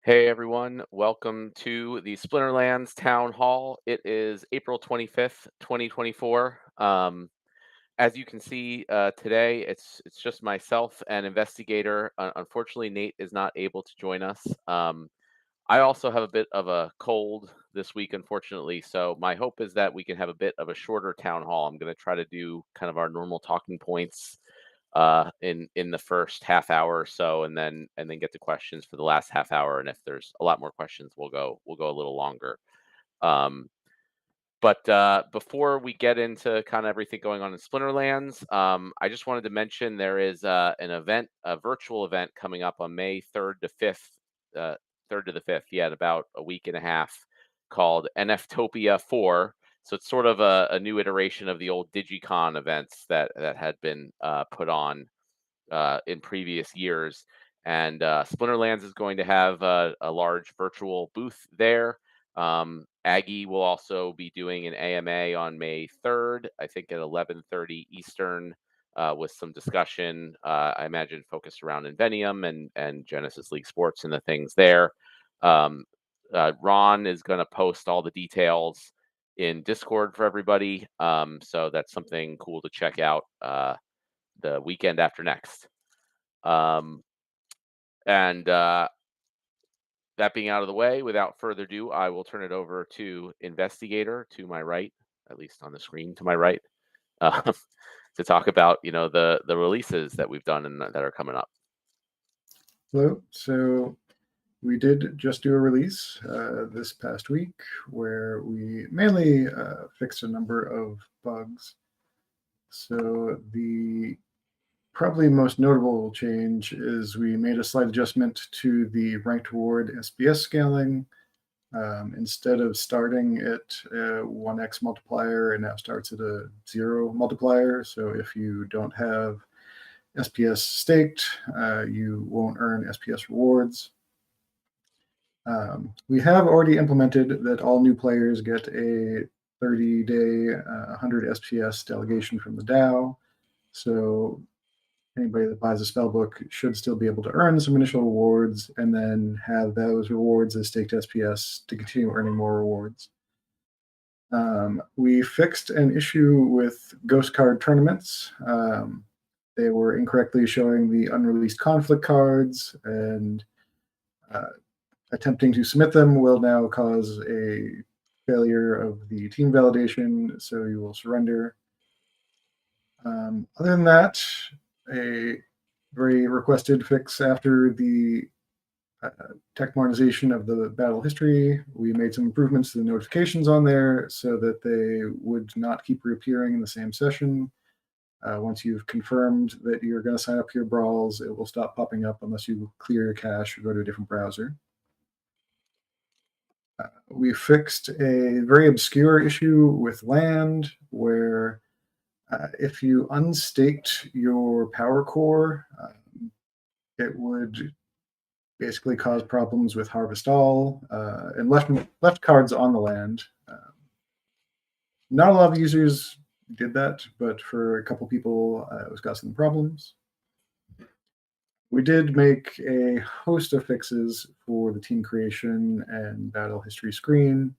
Hey everyone, welcome to the Splinterlands Town Hall. It is April 25th, 2024. As you can see today, it's just myself and investigator. Unfortunately, Nate is not able to join us. I also have a bit of a cold this week, unfortunately. So my hope is that we can have a bit of a shorter town hall. I'm going to try to do kind of our normal talking points in the first half hour or so, and then get to questions for the last half hour. And if there's a lot more questions, we'll go a little longer. Um, but before we get into kind of everything going on in Splinterlands, I just wanted to mention there is an event, a virtual event coming up on May 3rd to 5th, 3rd to the 5th, yeah, in about a week and a half, called NFtopia 4. So it's sort of a new iteration of the old DigiCon events that had been put on in previous years. And Splinterlands is going to have a large virtual booth there. Aggie will also be doing an AMA on May 3rd, I think at 11:30 Eastern, with some discussion, I imagine focused around Invenium and Genesis League Sports and the things there. Um, Ron is going to post all the details in Discord for everybody. So that's something cool to check out the weekend after next. Um, and that being out of the way, without further ado, I will turn it over to Investigator to my right, at least on the screen to my right, uh, to talk about the releases that we've done and that are coming up. Hello. So we did just do a release this past week where we mainly fixed a number of bugs. So the probably most notable change is we made a slight adjustment to the ranked reward SPS scaling. Instead of starting at a 1x multiplier, it now starts at a 0 multiplier. So if you don't have SPS staked, you won't earn SPS rewards. We have already implemented that all new players get a 30-day 100 SPS delegation from the DAO. So anybody that buys a spell book should still be able to earn some initial rewards and then have those rewards as staked SPS to continue earning more rewards. We fixed an issue with ghost card tournaments. They were incorrectly showing the unreleased conflict cards, and attempting to submit them will now cause a failure of the team validation, so you will surrender. Other than that, a very requested fix after the tech modernization of the battle history, we made some improvements to the notifications on there so that they would not keep reappearing in the same session. Once you've confirmed that you're going to sign up for your brawls, it will stop popping up unless you clear your cache or go to a different browser. We fixed a very obscure issue with land where if you unstaked your power core, it would basically cause problems with Harvest All and left cards on the land. Not a lot of users did that, but for a couple people, it was causing problems. We did make a host of fixes for the team creation and battle history screen.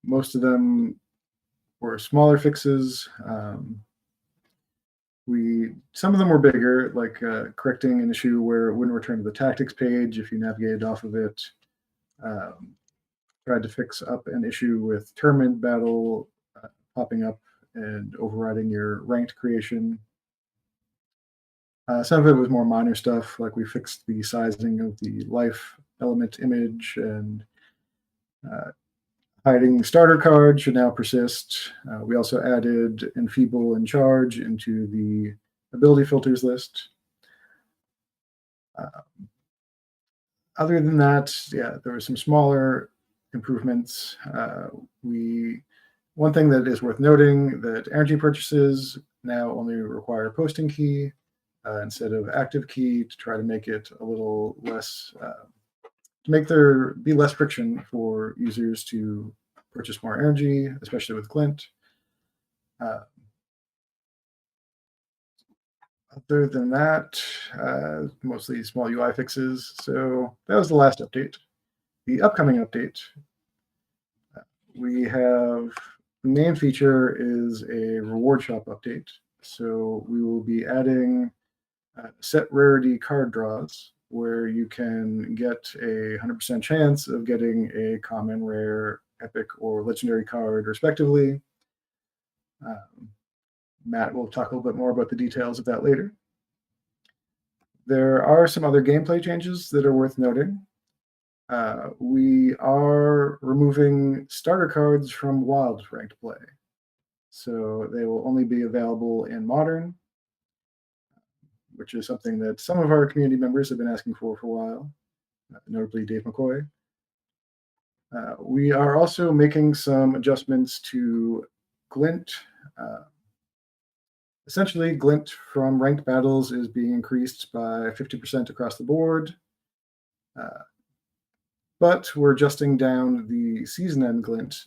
Most of them were smaller fixes. Some of them were bigger, like correcting an issue where it wouldn't return to the tactics page if you navigated off of it. Tried to fix up an issue with tournament battle popping up and overriding your ranked creation. Some of it was more minor stuff, like we fixed the sizing of the life element image, and hiding starter card should now persist. We also added Enfeeble and Charge into the ability filters list. Other than that, yeah, there were some smaller improvements. One thing that is worth noting that energy purchases now only require posting key instead of active key to try to make it a little less, to make there be less friction for users to purchase more energy, especially with Clint. Other than that, mostly small UI fixes. So that was the last update. The upcoming update, we have the main feature is a reward shop update. So we will be adding set rarity card draws where you can get a 100% chance of getting a common, rare, epic, or legendary card, respectively. Um, Matt will talk a little bit more about the details of that later. There are some other gameplay changes that are worth noting. We are removing starter cards from Wild ranked play. So they will only be available in Modern, which is something that some of our community members have been asking for a while, notably Dave McCoy. We are also making some adjustments to Glint. Uh, Essentially, Glint from ranked battles is being increased by 50% across the board. Uh, but we're adjusting down the season end glint.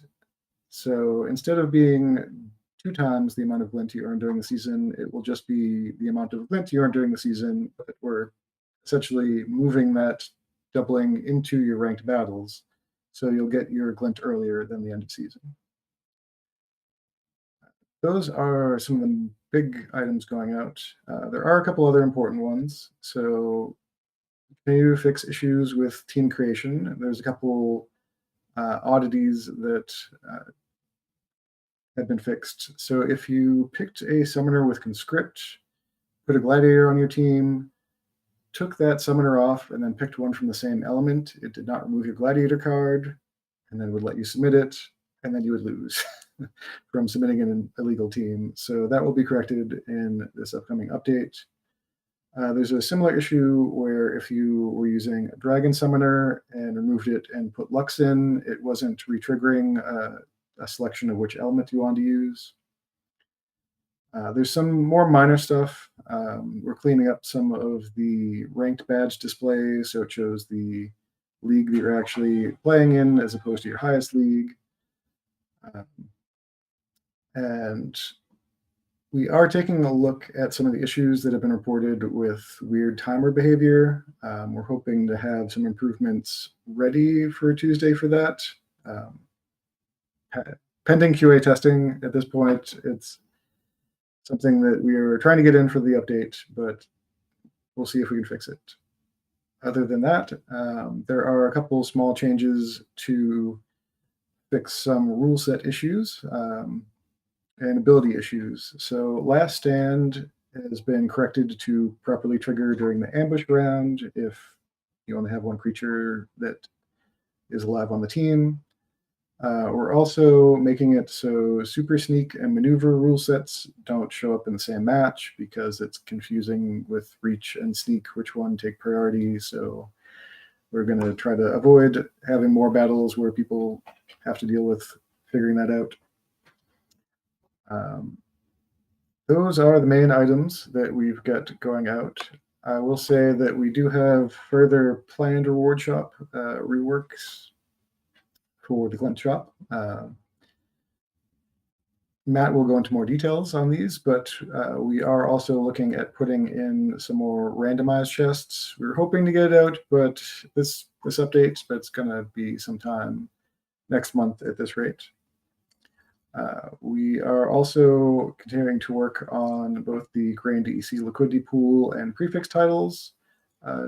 So instead of being 2 times the amount of glint you earn during the season, it will just be the amount of glint you earn during the season. But we're essentially moving that doubling into your ranked battles. So you'll get your glint earlier than the end of season. Those are some of the big items going out. There are a couple other important ones. So continue to fix issues with team creation. There's a couple oddities that have been fixed. So if you picked a summoner with conscript, put a gladiator on your team, took that summoner off, and then picked one from the same element, it did not remove your gladiator card, and then would let you submit it, and then you would lose from submitting an illegal team. So that will be corrected in this upcoming update. There's a similar issue where if you were using a dragon summoner and removed it and put Lux in, it wasn't re-triggering a selection of which element you want to use. There's some more minor stuff. We're cleaning up some of the ranked badge display, so it shows the league that you're actually playing in as opposed to your highest league. And we are taking a look at some of the issues that have been reported with weird timer behavior. We're hoping to have some improvements ready for Tuesday for that. Pending QA testing at this point, it's something that we are trying to get in for the update, but we'll see if we can fix it. Other than that, there are a couple small changes to fix some rule set issues and ability issues. So Last Stand has been corrected to properly trigger during the ambush round if you only have one creature that is alive on the team. We're also making it so super sneak and maneuver rule sets don't show up in the same match because it's confusing with reach and sneak which one take priority. So we're going to try to avoid having more battles where people have to deal with figuring that out. Those are the main items that we've got going out. I will say that we do have further planned reward shop reworks for the Glint shop. Matt will go into more details on these, but we are also looking at putting in some more randomized chests. We were hoping to get it out, but this update, but it's going to be sometime next month at this rate. We are also continuing to work on both the Grain DEC liquidity pool and prefix titles.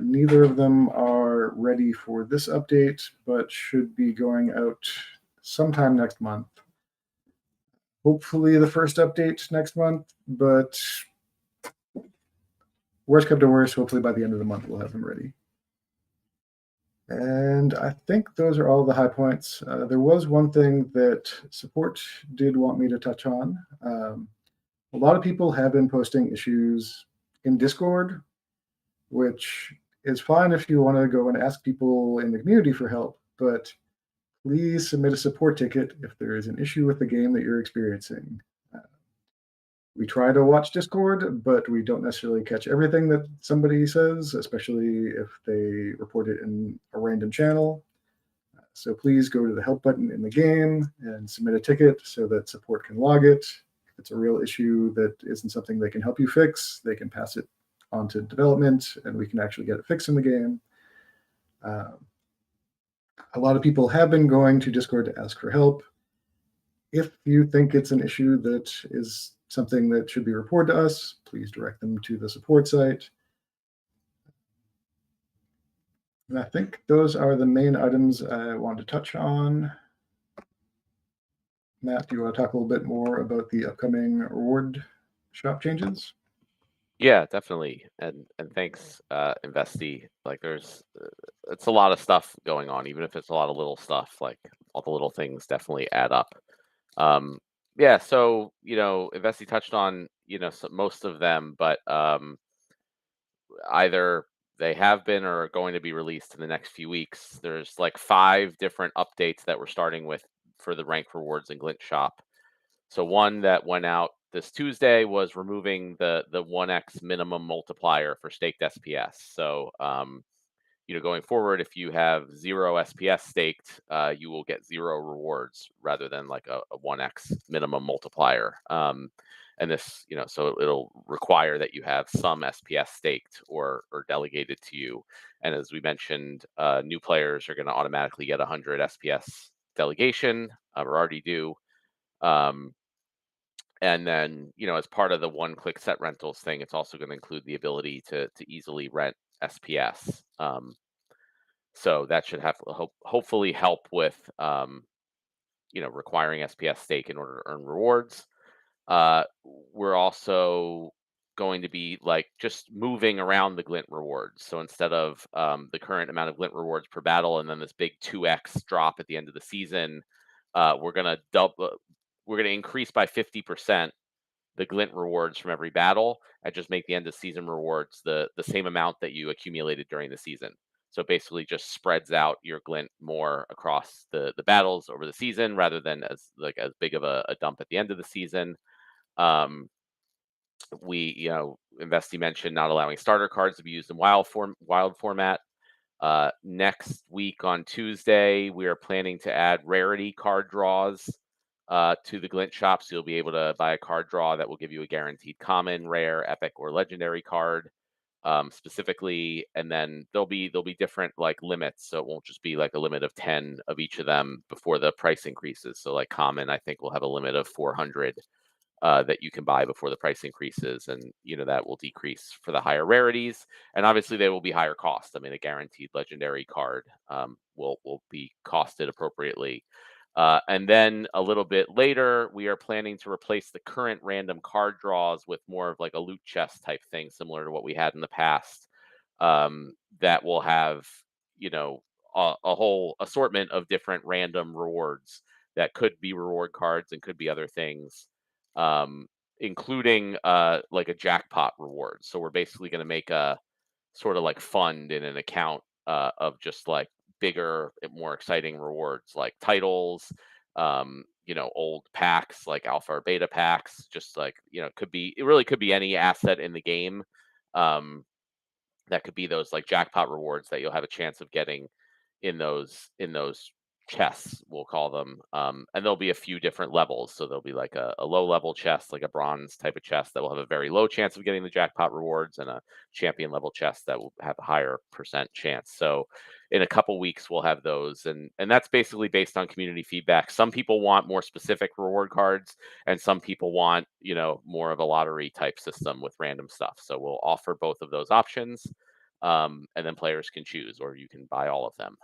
Neither of them are ready for this update, but should be going out sometime next month. Hopefully the first update next month, but worst come to worst, hopefully by the end of the month we'll have them ready. And I think those are all the high points. There was one thing that support did want me to touch on. A lot of people have been posting issues in Discord, which is fine if you want to go and ask people in the community for help, but please submit a support ticket if there is an issue with the game that you're experiencing. We try to watch Discord, but we don't necessarily catch everything that somebody says, especially if they report it in a random channel. So please go to the help button in the game and submit a ticket so that support can log it. If it's a real issue that isn't something they can help you fix, they can pass it on to development, and we can actually get it fixed in the game. Um, a lot of people have been going to Discord to ask for help. If you think it's an issue that is something that should be reported to us, please direct them to the support site. And I think those are the main items I wanted to touch on. Matt, do you want to talk a little bit more about the upcoming reward shop changes? Yeah, definitely. And thanks, Investi. Like there's it's a lot of stuff going on, even if it's a lot of little stuff, like all the little things definitely add up. Um, yeah, so Investi touched on, most of them, but either they have been or are going to be released in the next few weeks. There's like 5 different updates that we're starting with for the rank rewards and Glint shop. So one that went out this Tuesday was removing the 1x minimum multiplier for staked SPS. So going forward, if you have 0 SPS staked, you will get 0 rewards rather than like a 1x minimum multiplier. And this, so it'll require that you have some SPS staked or delegated to you. And as we mentioned, new players are going to automatically get 100 SPS delegation, or already do. Um, and then, as part of the one-click set rentals thing, it's also going to include the ability to easily rent SPS. So that should have hopefully help with requiring SPS stake in order to earn rewards. We're also going to be like just moving around the glint rewards. So instead of the current amount of glint rewards per battle and then this big 2x drop at the end of the season, we're gonna double. We're gonna increase by 50% the glint rewards from every battle and just make the end of season rewards the same amount that you accumulated during the season. So basically just spreads out your glint more across the battles over the season rather than as big of a dump at the end of the season. Um, Investi mentioned not allowing starter cards to be used in wild format. Next week on Tuesday, we are planning to add rarity card draws to the Glint shop. So you'll be able to buy a card draw that will give you a guaranteed common, rare, epic, or legendary card specifically. And then there'll be different like limits. So it won't just be like a limit of 10 of each of them before the price increases. So like common, I think will have a limit of 400 that you can buy before the price increases, and that will decrease for the higher rarities, and obviously they will be higher cost. I mean, a guaranteed legendary card will be costed appropriately. And then a little bit later, we are planning to replace the current random card draws with more of like a loot chest type thing, similar to what we had in the past. That will have a whole assortment of different random rewards that could be reward cards and could be other things, including like a jackpot reward. So we're basically going to make a sort of like fund in an account of just like bigger, more exciting rewards like titles, old packs like alpha or beta packs. Just like it really could be any asset in the game. Um, that could be those like jackpot rewards that you'll have a chance of getting in those chests, we'll call them. And there'll be a few different levels. So there'll be like a low level chest, like a bronze type of chest that will have a very low chance of getting the jackpot rewards, and a champion level chest that will have a higher percent chance. So in a couple weeks we'll have those, and that's basically based on community feedback. Some people want more specific reward cards, and some people want more of a lottery type system with random stuff. So we'll offer both of those options, and then players can choose, or you can buy all of them.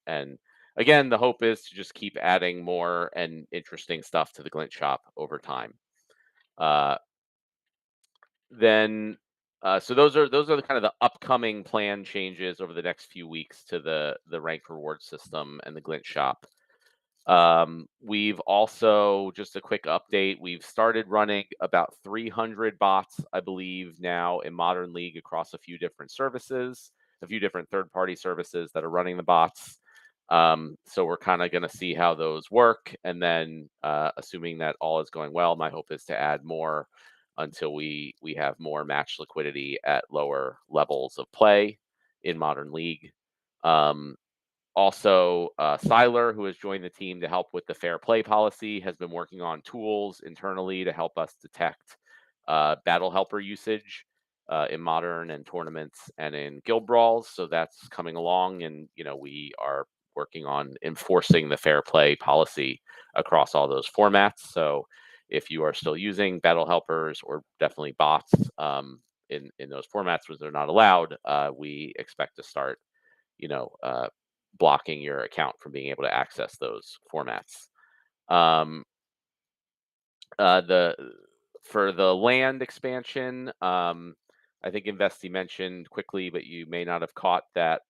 And again, the hope is to just keep adding more and interesting stuff to the Glint shop over time. Uh, then, so those are the kind of the upcoming plan changes over the next few weeks to the rank reward system and the Glint shop. We've also, just a quick update, we've started running about 300 bots, I believe, now in Modern League across a few different services, a few different third-party services that are running the bots. So we're kind of going to see how those work. And then, assuming that all is going well, my hope is to add more until we have more match liquidity at lower levels of play in Modern League. Um, Also, Siler, who has joined the team to help with the fair play policy, has been working on tools internally to help us detect battle helper usage in modern and tournaments and in guild brawls. So that's coming along, and we are working on enforcing the fair play policy across all those formats. So if you are still using battle helpers or definitely bots in those formats where they're not allowed, we expect to start you know, uh, blocking your account from being able to access those formats. Um, the For the land expansion, I think Investy mentioned quickly, but you may not have caught that.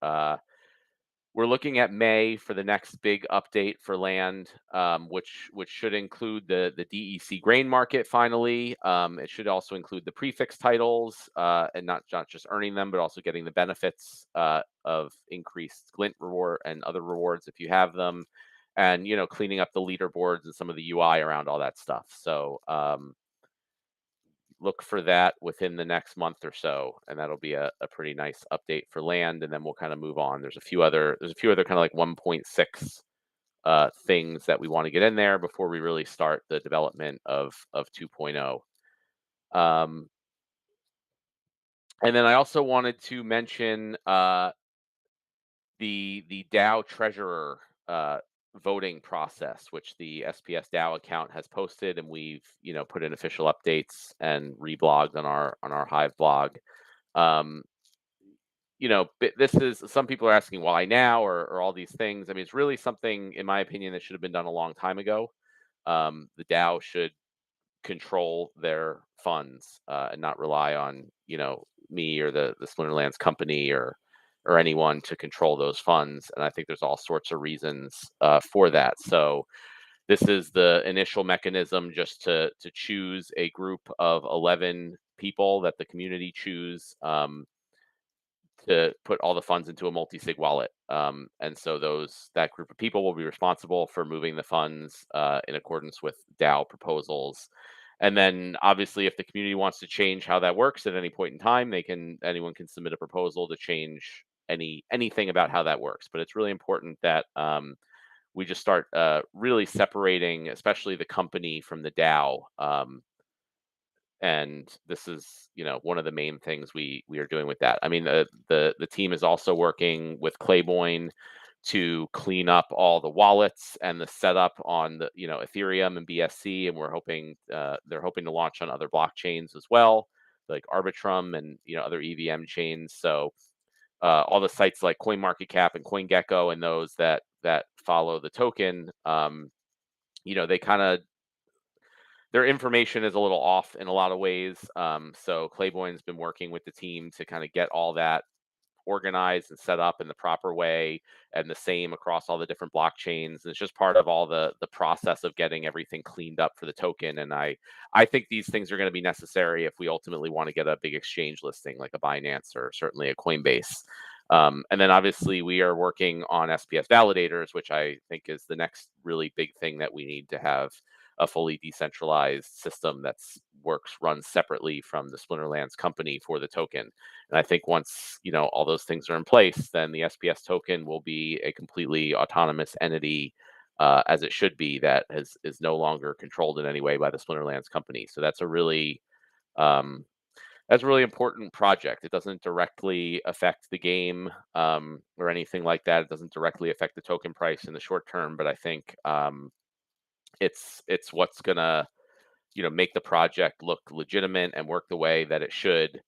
We're looking at May for the next big update for land, which should include the DEC grain market finally. It should also include the prefix titles, and not just earning them, but also getting the benefits of increased glint reward and other rewards if you have them, and cleaning up the leaderboards and some of the UI around all that stuff. So look for that within the next month or so, and that'll be a pretty nice update for land, and then we'll kind of move on. There's a few other kind of like 1.6 things that we want to get in there before we really start the development of 2.0. um, and then I also wanted to mention the DAO treasurer voting process, which the SPS DAO account has posted, and we've put in official updates and reblogged on our Hive blog. um, this is, some people are asking why now, or all these things. I mean, it's really something, in my opinion, that should have been done a long time ago. The DAO should control their funds and not rely on me or the Splinterlands company or anyone to control those funds. And I think there's all sorts of reasons for that. So this is the initial mechanism, just to choose a group of 11 people that the community choose. To put all the funds into a multi-sig wallet. And so that group of people will be responsible for moving the funds in accordance with DAO proposals. And then obviously, if the community wants to change how that works at any point in time, anyone can submit a proposal to change anything about how that works. But it's really important that we just start really separating, especially the company from the DAO. And this is one of the main things we are doing with that. I mean, the team is also working with Clayboyne to clean up all the wallets and the setup on the Ethereum and BSC, and they're hoping to launch on other blockchains as well, like Arbitrum and other EVM chains. So all the sites like CoinMarketCap and CoinGecko and those that follow the token, they kind of, their information is a little off in a lot of ways. So Clayboyne's been working with the team to kind of get all that organized and set up in the proper way, and the same across all the different blockchains. And it's just part of all the process of getting everything cleaned up for the token. And I think these things are going to be necessary if we ultimately want to get a big exchange listing like a Binance or certainly a Coinbase. And then obviously we are working on SPS validators, which I think is the next really big thing that we need to have a fully decentralized system runs separately from the Splinterlands company for the token. And I think once all those things are in place, then the SPS token will be a completely autonomous entity, as it should be, that is no longer controlled in any way by the Splinterlands company. So um, that's a really important project. It doesn't directly affect the game or anything like that. It doesn't directly affect the token price in the short term, but I think it's what's gonna make the project look legitimate and work the way that it should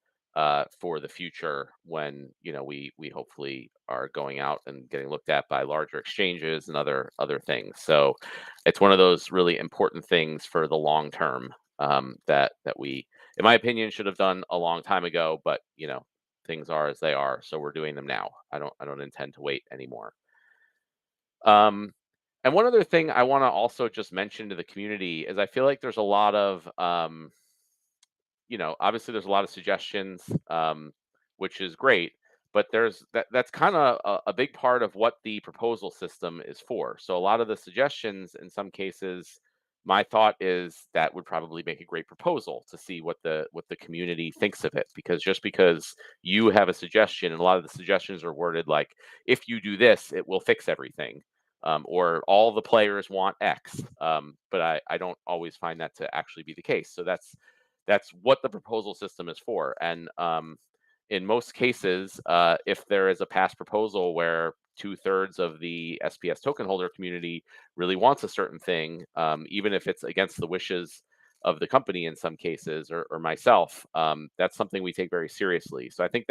for the future, when we hopefully are going out and getting looked at by larger exchanges and other things. So it's one of those really important things for the long term, that we, in my opinion, should have done a long time ago. But things are as they are, so we're doing them now. I don't intend to wait anymore. Um, and one other thing I want to also just mention to the community is, I feel like there's a lot of, obviously there's a lot of suggestions, which is great, but that's kind of a big part of what the proposal system is for. So a lot of the suggestions, in some cases, my thought is that would probably make a great proposal to see what the community thinks of it, because just because you have a suggestion, and a lot of the suggestions are worded like, if you do this it will fix everything, or all the players want X, but I don't always find that to actually be the case. So that's what the proposal system is for. And in most cases, if there is a past proposal where two-thirds of the SPS token holder community really wants a certain thing, even if it's against the wishes of the company in some cases, or myself, that's something we take very seriously. So I think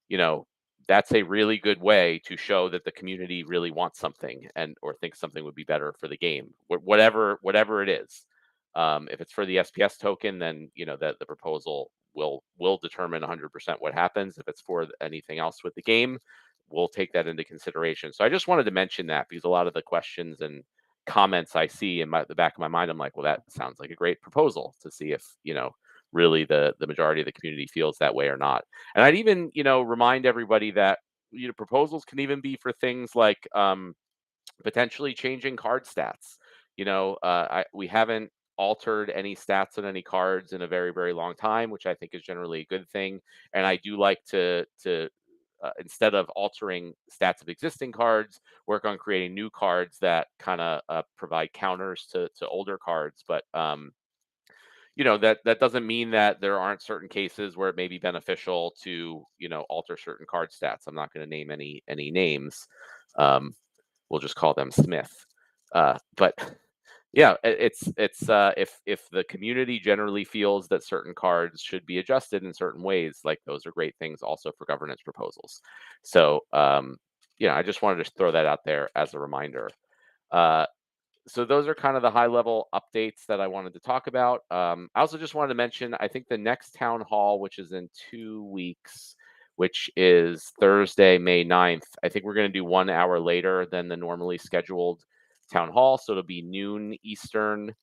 you know, that's a really good way to show that the community really wants something, and or thinks something would be better for the game, whatever it is. If it's for the SPS token, then that the proposal will determine 100% what happens. If it's for anything else with the game, we'll take that into consideration. So I just wanted to mention that, because a lot of the questions and comments I see in the back of my mind, I'm like, well, that sounds like a great proposal, to see if really the majority of the community feels that way or not. And I'd even, remind everybody that proposals can even be for things like potentially changing card stats. We haven't altered any stats on any cards in a very very long time, which I think is generally a good thing. And I do like to instead of altering stats of existing cards, work on creating new cards that kind of provide counters to older cards. But that doesn't mean that there aren't certain cases where it may be beneficial to alter certain card stats. I'm not going to name any names. Um, we'll just call them Smith. But yeah, if the community generally feels that certain cards should be adjusted in certain ways, like, those are great things also for governance proposals. So I just wanted to throw that out there as a reminder. Uh, so those are kind of the high level updates that I wanted to talk about. I also just wanted to mention, I think the next town hall, which is in 2 weeks, which is Thursday, May 9th, I think we're going to do 1 hour later than the normally scheduled town hall. So it'll be noon Eastern,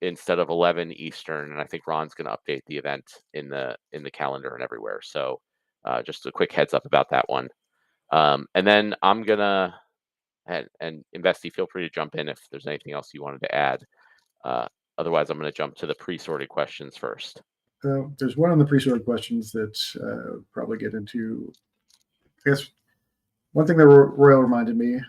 instead of 11 Eastern. And I think Ron's going to update the event in the calendar and everywhere. So just a quick heads up about that one. And then I'm gonna and Investy, feel free to jump in if there's anything else you wanted to add. Uh, Otherwise, I'm going to jump to the pre-sorted questions first. There's one on the pre-sorted questions that probably get into. I guess one thing that Royal reminded me.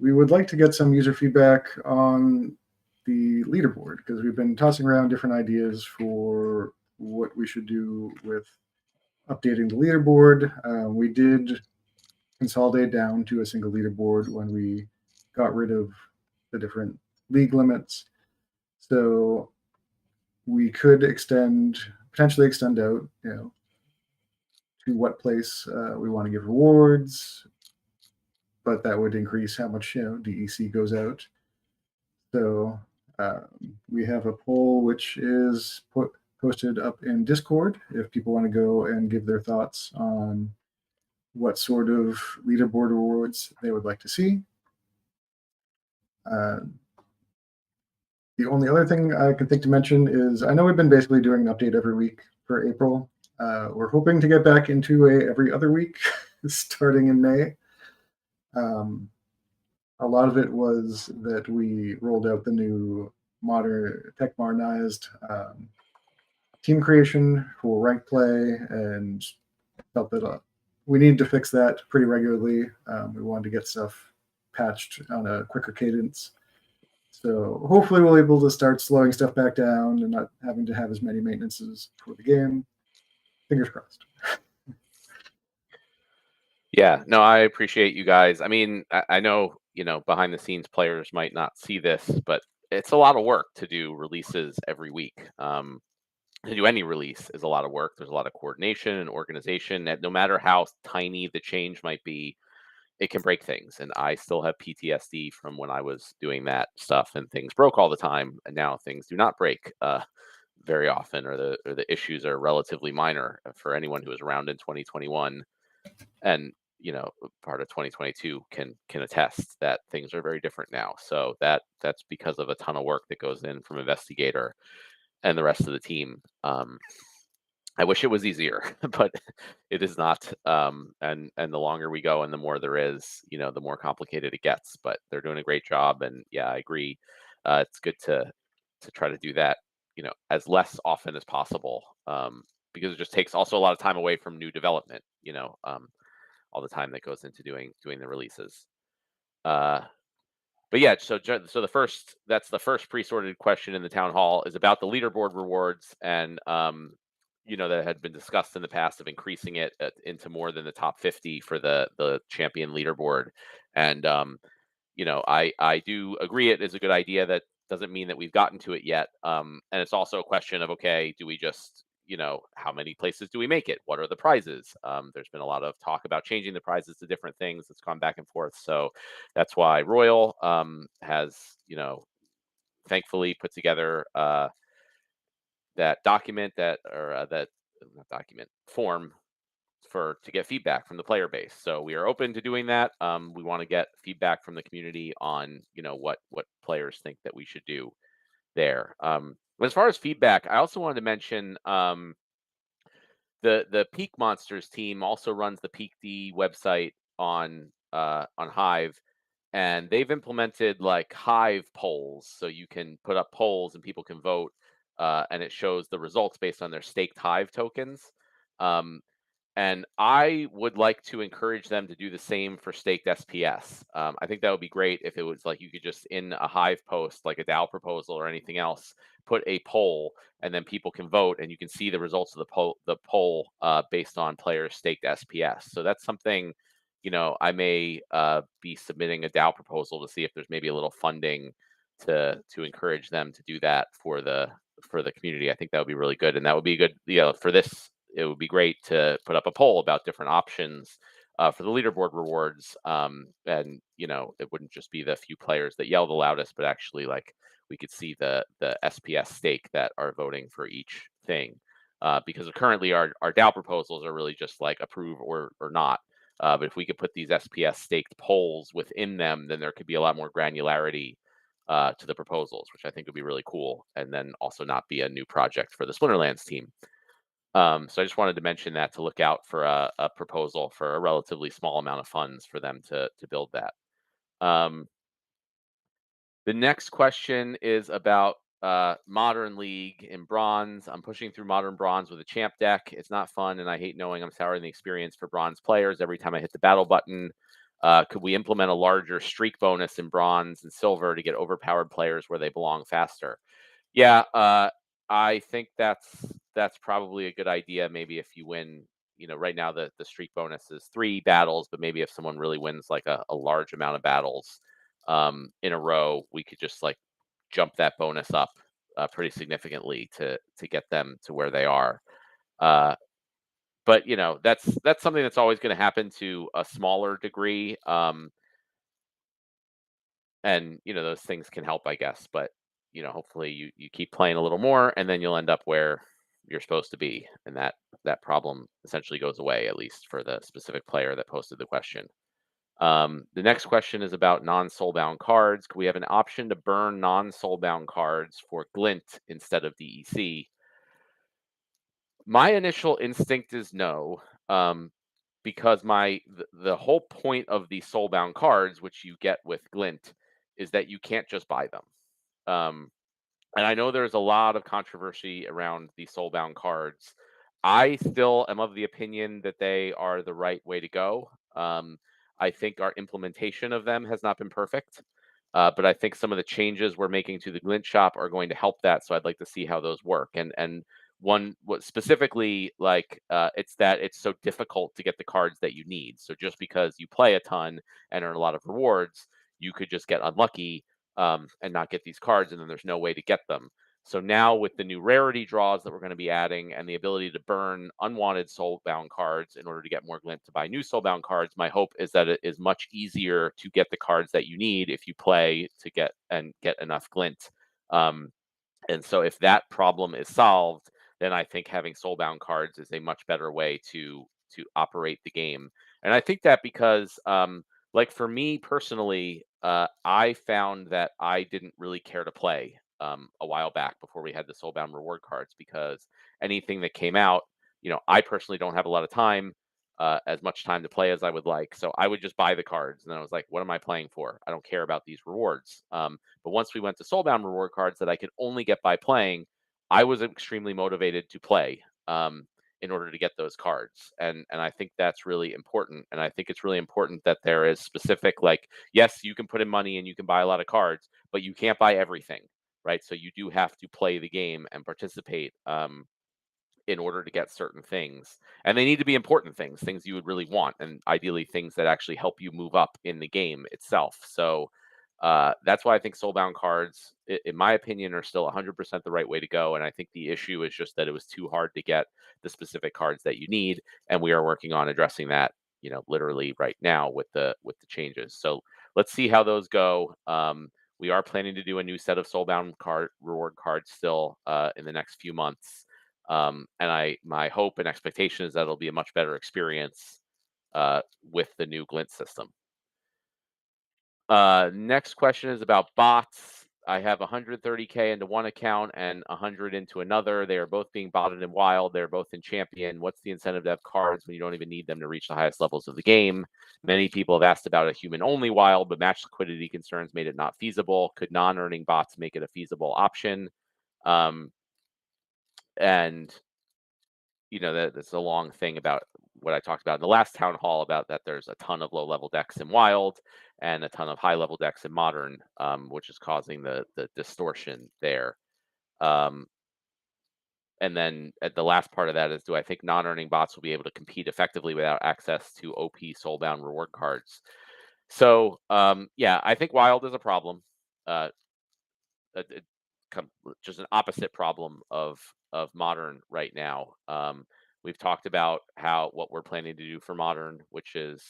We would like to get some user feedback on the leaderboard, because we've been tossing around different ideas for what we should do with updating the leaderboard. We did consolidate down to a single leaderboard when we got rid of the different league limits. So we could potentially extend out, to what place we want to give rewards, but that would increase how much DEC goes out. So we have a poll which is posted up in Discord if people want to go and give their thoughts on what sort of leaderboard rewards they would like to see. Uh, the only other thing I can think to mention is, I know we've been basically doing an update every week for April. We're hoping to get back into a every other week starting in May. A lot of it was that we rolled out the new tech modernized team creation for ranked play, and felt that we needed to fix that pretty regularly. We wanted to get stuff patched on a quicker cadence. So hopefully we'll be able to start slowing stuff back down and not having to have as many maintenances for the game. Fingers crossed. Yeah, no, I appreciate you guys. I mean, I know, behind the scenes players might not see this, but it's a lot of work to do releases every week. To do any release is a lot of work. There's a lot of coordination and organization, and no matter how tiny the change might be, it can break things. And I still have PTSD from when I was doing that stuff, and things broke all the time. And now things do not break very often, or the issues are relatively minor for anyone who was around in 2021. And part of 2022 can attest that things are very different now. So that's because of a ton of work that goes in from Investigator and the rest of the team. I wish it was easier, but it is not. And the longer we go and the more there is, the more complicated it gets. But they're doing a great job, and yeah, I agree. It's good to try to do that, as less often as possible, because it just takes also a lot of time away from new development. All the time that goes into doing the releases. Uh, but yeah, so that's the first pre-sorted question in the town hall is about the leaderboard rewards, and that had been discussed in the past of increasing it into more than the top 50 for the champion leaderboard. And I do agree it is a good idea. That doesn't mean that we've gotten to it yet. And it's also a question of, okay, do we just, how many places do we make it? What are the prizes? There's been a lot of talk about changing the prizes to different things. It's gone back and forth. So that's why Royal has, thankfully put together that document that, or that not document form for to get feedback from the player base. So we are open to doing that. We want to get feedback from the community on what players think that we should do there. But as far as feedback, I also wanted to mention the Peak Monsters team also runs the Peak D website on Hive, and they've implemented like Hive polls, so you can put up polls and people can vote, and it shows the results based on their staked Hive tokens. Um, and I would like to encourage them to do the same for staked SPS. I think that would be great if it was like you could just in a Hive post, like a DAO proposal or anything else, put a poll, and then people can vote, and you can see the results of the poll based on players' staked SPS. So that's something, I may be submitting a DAO proposal to see if there's maybe a little funding to encourage them to do that for the community. I think that would be really good, and that would be good. For this, it would be great to put up a poll about different options for the leaderboard rewards. And it wouldn't just be the few players that yell the loudest, but actually like we could see the SPS stake that are voting for each thing. Because currently our DAO proposals are really just like approve or not. But if we could put these SPS staked polls within them, then there could be a lot more granularity to the proposals, which I think would be really cool. And then also not be a new project for the Splinterlands team. So I just wanted to mention that to look out for a proposal for a relatively small amount of funds for them to build that. Um, the next question is about Modern League in Bronze. I'm pushing through Modern Bronze with a champ deck. It's not fun, and I hate knowing I'm souring the experience for Bronze players every time I hit the battle button. Could we implement a larger streak bonus in Bronze and Silver to get overpowered players where they belong faster? Yeah, I think that's probably a good idea. Maybe if you win, right now the streak bonus is 3 battles, but maybe if someone really wins like a large amount of battles in a row, we could just like jump that bonus up pretty significantly to get them to where they are. Uh, but that's something that's always going to happen to a smaller degree. And those things can help, I guess. But hopefully you keep playing a little more, and then you'll end up where you're supposed to be, and that problem essentially goes away, at least for the specific player that posted the question. The next question is about non-soulbound cards. Could we have an option to burn non-soulbound cards for glint instead of DEC? My initial instinct is no, because the whole point of the soulbound cards, which you get with glint, is that you can't just buy them. Um, and I know there's a lot of controversy around the soulbound cards. I still am of the opinion that they are the right way to go. I think our implementation of them has not been perfect, but I think some of the changes we're making to the glint shop are going to help that. So I'd like to see how those work. And one what specifically like it's that it's so difficult to get the cards that you need. So just because you play a ton and earn a lot of rewards, you could just get unlucky and not get these cards, and then there's no way to get them. So now with the new rarity draws that we're going to be adding and the ability to burn unwanted soulbound cards in order to get more glint to buy new soulbound cards, my hope is that it is much easier to get the cards that you need if you play to get enough glint. Um, and so if that problem is solved, then I think having soulbound cards is a much better way to operate the game. And I think that because like for me personally, I found that I didn't really care to play a while back before we had the soulbound reward cards, because anything that came out I personally don't have a lot of time, as much time to play as I would like. So I would just buy the cards. And then I was like, what am I playing for? I don't care about these rewards. But once we went to soulbound reward cards that I could only get by playing, I was extremely motivated to play. In order to get those cards. And I think that's really important. And I think it's really important that there is specific, like, yes, you can put in money and you can buy a lot of cards, but you can't buy everything, right? So you do have to play the game and participate, in order to get certain things. And they need to be important things, things you would really want, and ideally things that actually help you move up in the game itself. So that's why I think soulbound cards, in my opinion, are still 100% the right way to go. And I think the issue is just that it was too hard to get the specific cards that you need, and we are working on addressing that, literally right now with the changes. So let's see how those go. We are planning to do a new set of soulbound card reward cards still, in the next few months. And my hope and expectation is that it'll be a much better experience, with the new glint system. Next question is about bots. I have 130K into one account and 100 into another. They are both being botted in wild. They're both in champion. What's the incentive to have cards when you don't even need them to reach the highest levels of the game? Many people have asked about a human only wild, but match liquidity concerns made it not feasible. Could non-earning bots make it a feasible option? Um, and that's a long thing about what I talked about in the last town hall, about that there's a ton of low level decks in wild and a ton of high level decks in modern, which is causing the distortion there. Um, and then at the last part of that is, do I think non-earning bots will be able to compete effectively without access to OP soulbound reward cards? So yeah, I think wild is a problem. Uh, it, just an opposite problem of modern right now. We've talked about what we're planning to do for modern, which is,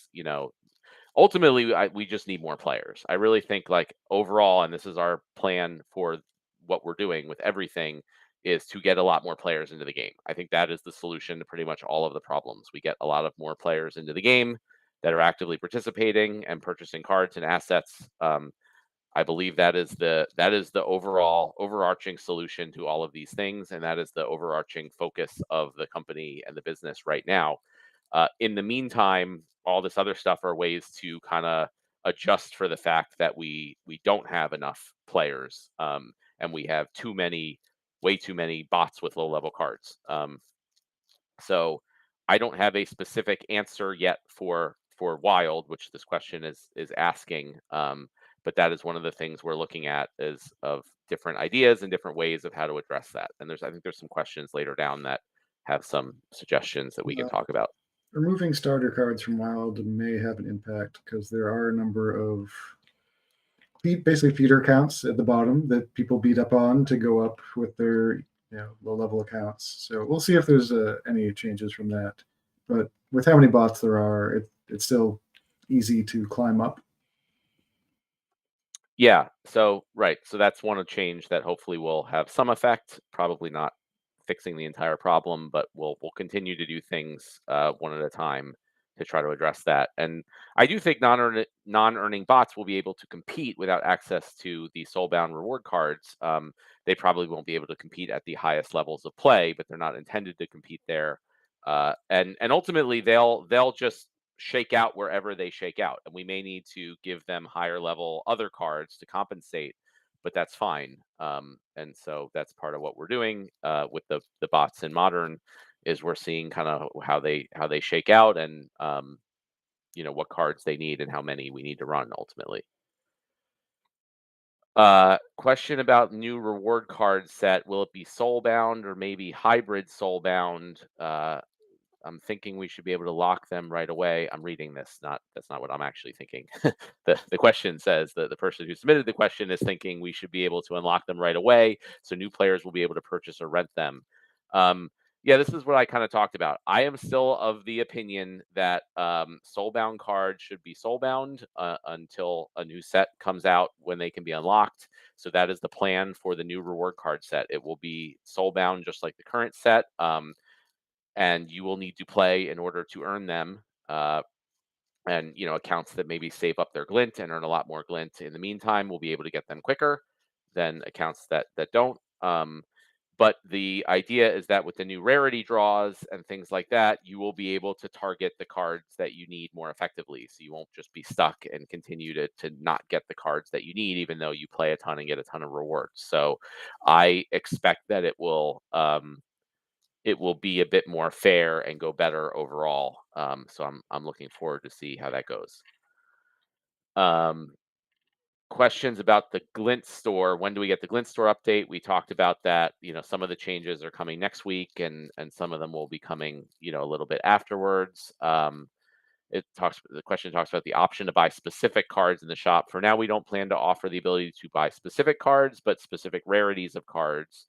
ultimately, we just need more players. I really think, like, overall, and this is our plan for what we're doing with everything, is to get a lot more players into the game. I think that is the solution to pretty much all of the problems. We get a lot of more players into the game that are actively participating and purchasing cards and assets. I believe that is the overall overarching solution to all of these things, and that is the overarching focus of the company and the business right now. In the meantime, all this other stuff are ways to kind of adjust for the fact that we don't have enough players, and we have way too many bots with low level cards. So I don't have a specific answer yet for wild, which this question is asking. But that is one of the things we're looking at, is of different ideas and different ways of how to address that. And I think there's some questions later down that have some suggestions that we can Uh, talk about. Removing starter cards from Wild may have an impact because there are a number of basically feeder accounts at the bottom that people beat up on to go up with their low level accounts. So we'll see if there's any changes from that. But with how many bots there are, it's still easy to climb up. Yeah. So right. So that's one of change that hopefully will have some effect. Probably not fixing the entire problem, but we'll continue to do things, one at a time, to try to address that. And I do think non-earning bots will be able to compete without access to the soulbound reward cards. They probably won't be able to compete at the highest levels of play, but they're not intended to compete there. And ultimately they'll just shake out wherever they shake out, and we may need to give them higher level other cards to compensate, but that's fine. And so that's part of what we're doing, with the bots in modern, is we're seeing kind of how they shake out, and what cards they need and how many we need to run ultimately. Question about new reward card set. Will it be soulbound or maybe hybrid soulbound? I'm thinking we should be able to lock them right away. I'm reading this, not that's not what I'm actually thinking. The question says that the person who submitted the question is thinking we should be able to unlock them right away, so new players will be able to purchase or rent them. Um, yeah, this is what I kind of talked about. I am still of the opinion that, soulbound cards should be soulbound, until a new set comes out when they can be unlocked. So that is the plan for the new reward card set. It will be soulbound just like the current set. And you will need to play in order to earn them. And accounts that maybe save up their glint and earn a lot more glint in the meantime will be able to get them quicker than accounts that don't. But the idea is that with the new rarity draws and things like that, you will be able to target the cards that you need more effectively. So you won't just be stuck and continue to not get the cards that you need, even though you play a ton and get a ton of rewards. So I expect that it will be a bit more fair and go better overall. So I'm looking forward to see how that goes. Um, Questions about the Glint store. When do we get the Glint store update? We talked about that. Some of the changes are coming next week, and some of them will be coming, a little bit afterwards. The question talks about the option to buy specific cards in the shop. For now, we don't plan to offer the ability to buy specific cards, but specific rarities of cards,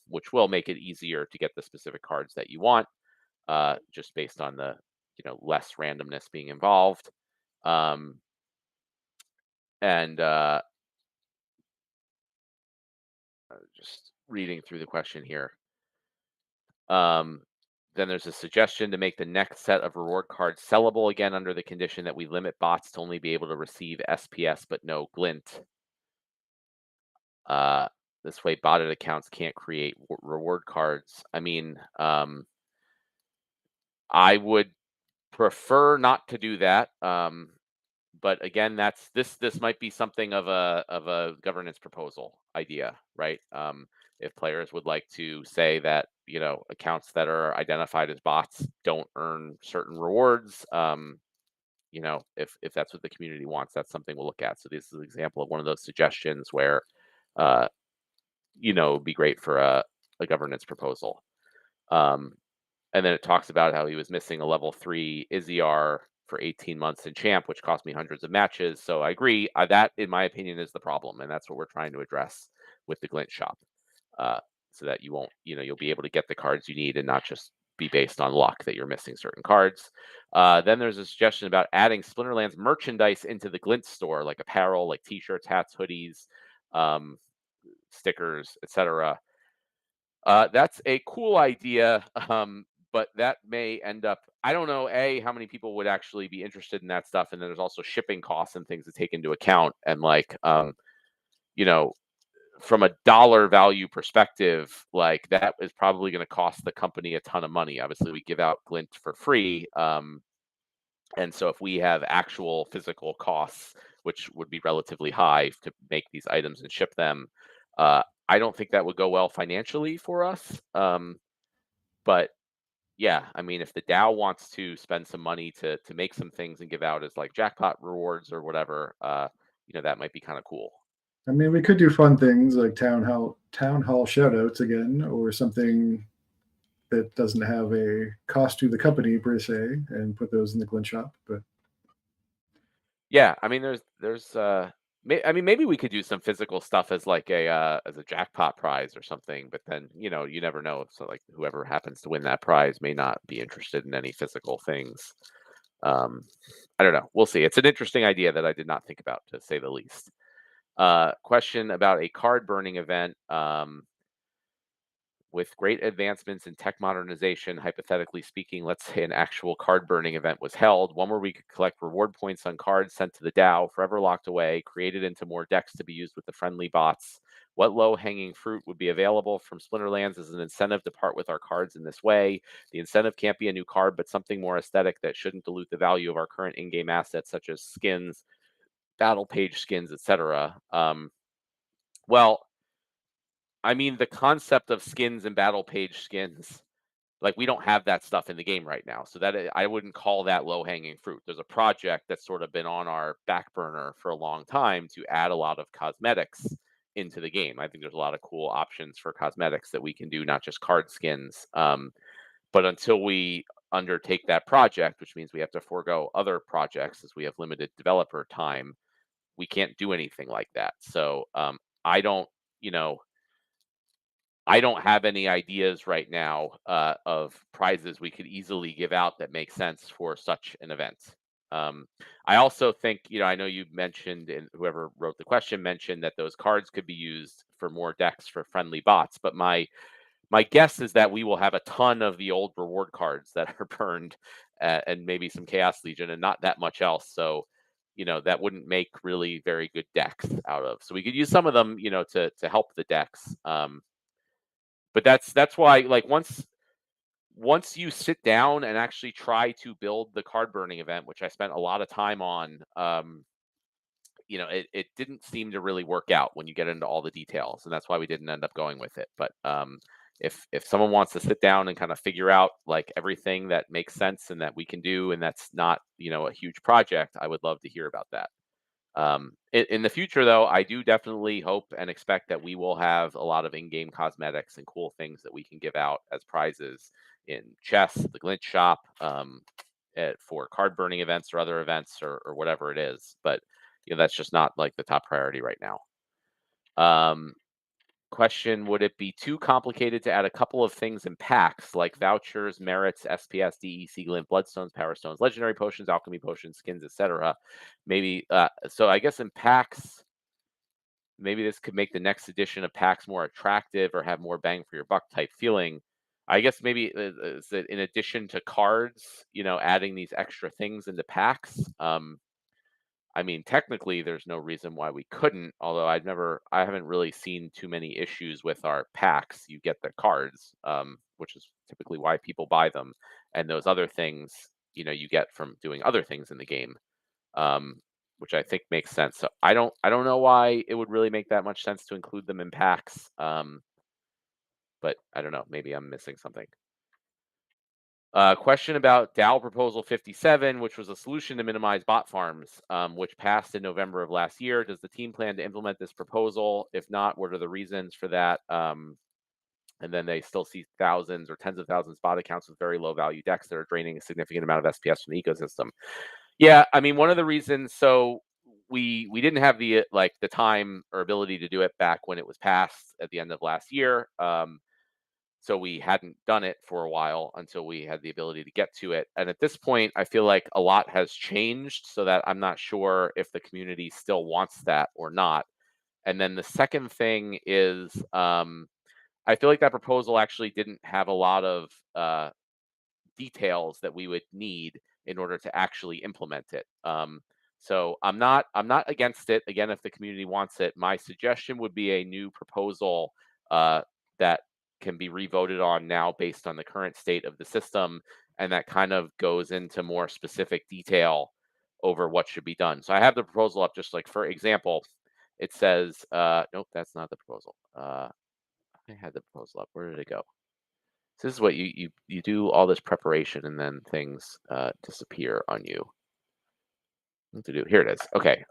which will make it easier to get the specific cards that you want, just based on the less randomness being involved. Um, and Just reading through the question here. Um, then there's a suggestion to make the next set of reward cards sellable again under the condition that we limit bots to only be able to receive SPS but no glint. Uh, this way, botted accounts can't create reward cards. I mean, I would prefer not to do that. But again, this might be something of a governance proposal idea, right? If players would like to say that accounts that are identified as bots don't earn certain rewards, if that's what the community wants, that's something we'll look at. So this is an example of one of those suggestions where uh, it would be great for a governance proposal. Um, and then it talks about how he was missing a level 3 Izzyar for 18 months in Champ, which cost me hundreds of matches. So I agree. That, in my opinion, is the problem. And that's what we're trying to address with the Glint shop. Uh, so that you won't, you'll be able to get the cards you need and not just be based on luck that you're missing certain cards. Then there's a suggestion about adding Splinterlands merchandise into the Glint store, like apparel, like t-shirts, hats, hoodies, um, stickers, etc. That's a cool idea, but that may end up. I don't know, how many people would actually be interested in that stuff, and then there's also shipping costs and things to take into account. And like, you know, from a dollar value perspective, like that is probably going to cost the company a ton of money. Obviously, we give out Glint for free, and so if we have actual physical costs, which would be relatively high to make these items and ship them, I don't think that would go well financially for us. But yeah, I mean, if the DAO wants to spend some money to make some things and give out as like jackpot rewards or whatever, that might be kind of cool. I mean, we could do fun things like town hall shoutouts again, or something that doesn't have a cost to the company per se, and put those in the Glint shop. But Yeah, I mean, I mean, maybe we could do some physical stuff as like as a jackpot prize or something. But then you never know. So like whoever happens to win that prize may not be interested in any physical things. Um, I don't know. We'll see. It's an interesting idea that I did not think about, to say the least. Question about a card burning event. With great advancements in tech modernization, hypothetically speaking, let's say an actual card burning event was held, one where we could collect reward points on cards sent to the DAO, forever locked away, created into more decks to be used with the friendly bots. What low hanging fruit would be available from Splinterlands as an incentive to part with our cards in this way? The incentive can't be a new card, but something more aesthetic that shouldn't dilute the value of our current in game assets, such as skins, battle page skins, etc. Well, I mean, the concept of skins and battle page skins, like we don't have that stuff in the game right now. So I wouldn't call that low hanging fruit. There's a project that's sort of been on our back burner for a long time to add a lot of cosmetics into the game. I think there's a lot of cool options for cosmetics that we can do, not just card skins. But until we undertake that project, which means we have to forego other projects as we have limited developer time, we can't do anything like that. So I don't, you know, I don't have any ideas right now of prizes we could easily give out that make sense for such an event. Um, I also think, I know you mentioned, and whoever wrote the question mentioned that those cards could be used for more decks for friendly bots. But my guess is that we will have a ton of the old reward cards that are burned, and maybe some Chaos Legion and not that much else. So, that wouldn't make really very good decks out of. So we could use some of them, to help the decks. But that's why, like, once you sit down and actually try to build the card burning event, which I spent a lot of time on, it didn't seem to really work out when you get into all the details, and that's why we didn't end up going with it. But if someone wants to sit down and kind of figure out like everything that makes sense and that we can do, and that's not a huge project, I would love to hear about that. In the future, though, I do definitely hope and expect that we will have a lot of in-game cosmetics and cool things that we can give out as prizes in chess, the glitch shop, for card burning events or other events or whatever it is. But that's just not like the top priority right now. Um, Question: would it be too complicated to add a couple of things in packs like vouchers, merits, SPS, DEC, glint, bloodstones, power stones, legendary potions, alchemy potions, skins, etc.? Maybe. So I guess in packs, maybe this could make the next edition of packs more attractive or have more bang for your buck type feeling. I guess maybe is that in addition to cards, adding these extra things into packs. I mean, technically, there's no reason why we couldn't. Although I haven't really seen too many issues with our packs. You get the cards, which is typically why people buy them, and those other things, you get from doing other things in the game, um, which I think makes sense. So I don't know why it would really make that much sense to include them in packs, but I don't know. Maybe I'm missing something. Question about DAO Proposal 57, which was a solution to minimize bot farms, which passed in November of last year. Does the team plan to implement this proposal? If not, what are the reasons for that? And then they still see thousands or tens of thousands bot accounts with very low value decks that are draining a significant amount of SPS from the ecosystem. Yeah, I mean, one of the reasons, so we didn't have the time or ability to do it back when it was passed at the end of last year. So we hadn't done it for a while until we had the ability to get to it. And at this point, I feel like a lot has changed so that I'm not sure if the community still wants that or not. And then the second thing is, I feel like that proposal actually didn't have a lot of details that we would need in order to actually implement it. So I'm not against it. Again, if the community wants it, my suggestion would be a new proposal that can be revoted on now based on the current state of the system, and that kind of goes into more specific detail over what should be done. So I have the proposal up, just like for example, it says, nope, that's not the proposal. I had the proposal up. Where did it go? So this is what you do all this preparation and then things disappear on you. What to do? Here it is. Okay.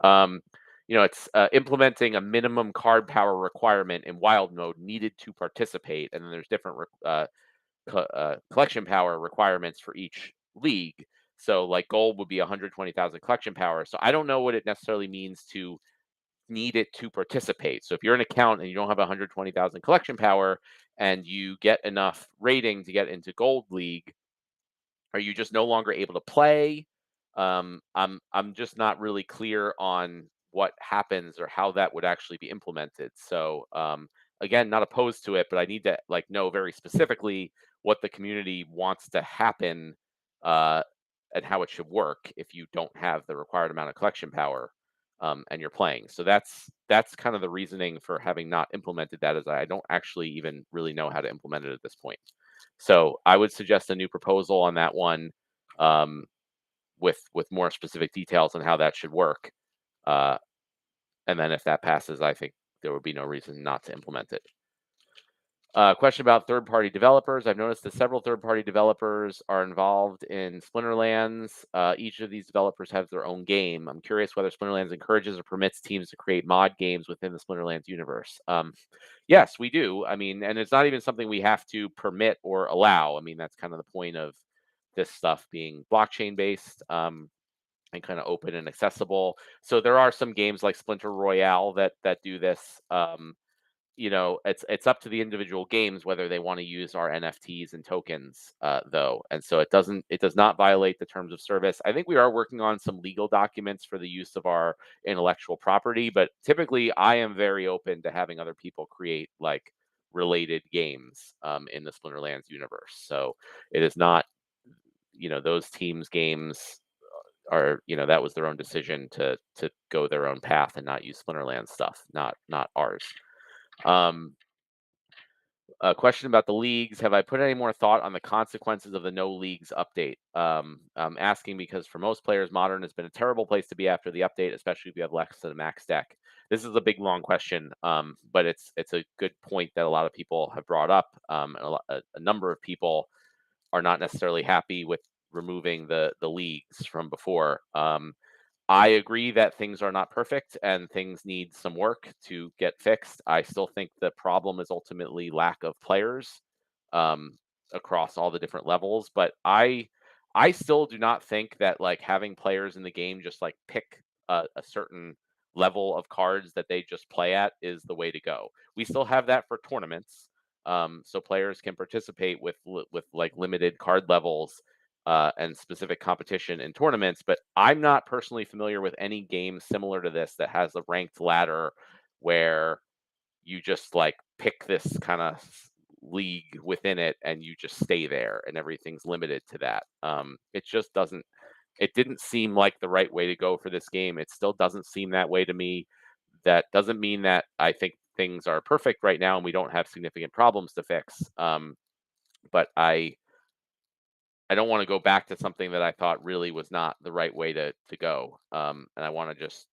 It's implementing a minimum card power requirement in wild mode needed to participate, and then there's different collection power requirements for each league. So like gold would be 120,000 collection power. So I don't know what it necessarily means to need it to participate. So if you're an account and you don't have 120,000 collection power and you get enough rating to get into gold league, are you just no longer able to play? I'm just not really clear on what happens or how that would actually be implemented. So again, not opposed to it, but I need to like know very specifically what the community wants to happen, uh, and how it should work if you don't have the required amount of collection power, and you're playing. So that's kind of the reasoning for having not implemented that, is I don't actually even really know how to implement it at this point. So I would suggest a new proposal on that one, um, with more specific details on how that should work. Uh, and then if that passes, I think there would be no reason not to implement it. Question about third-party developers. I've noticed that several third-party developers are involved in Splinterlands. Each of these developers has their own game. I'm curious whether Splinterlands encourages or permits teams to create mod games within the Splinterlands universe. Yes, we do. I mean, and it's not even something we have to permit or allow. I mean, that's kind of the point of this stuff being blockchain based, and kind of open and accessible. So there are some games like Splinter Royale that do this. It's up to the individual games whether they want to use our NFTs and tokens, though, and so it does not violate the terms of service. I think we are working on some legal documents for the use of our intellectual property, but typically I am very open to having other people create like related games, in the Splinterlands universe. So it is not, those teams' games are, that was their own decision to go their own path and not use Splinterlands stuff, not ours. Um, A question about the leagues. Have I put any more thought on the consequences of the no leagues update? I'm asking because for most players, Modern has been a terrible place to be after the update, especially if you have less than a max deck. This is a big, long question, but it's a good point that a lot of people have brought up. A number of people are not necessarily happy with removing the leagues from before. I agree that things are not perfect and things need some work to get fixed. I still think the problem is ultimately lack of players um, across all the different levels. But I still do not think that like having players in the game just like pick a certain level of cards that they just play at is the way to go. We still have that for tournaments, so players can participate with like limited card levels and specific competition in tournaments. But I'm not personally familiar with any game similar to this that has a ranked ladder where you just like pick this kind of league within it and you just stay there and everything's limited to that. It just doesn't. It didn't seem like the right way to go for this game. It still doesn't seem that way to me. That doesn't mean that I think things are perfect right now and we don't have significant problems to fix. But I don't want to go back to something that I thought really was not the right way to go. And I want to just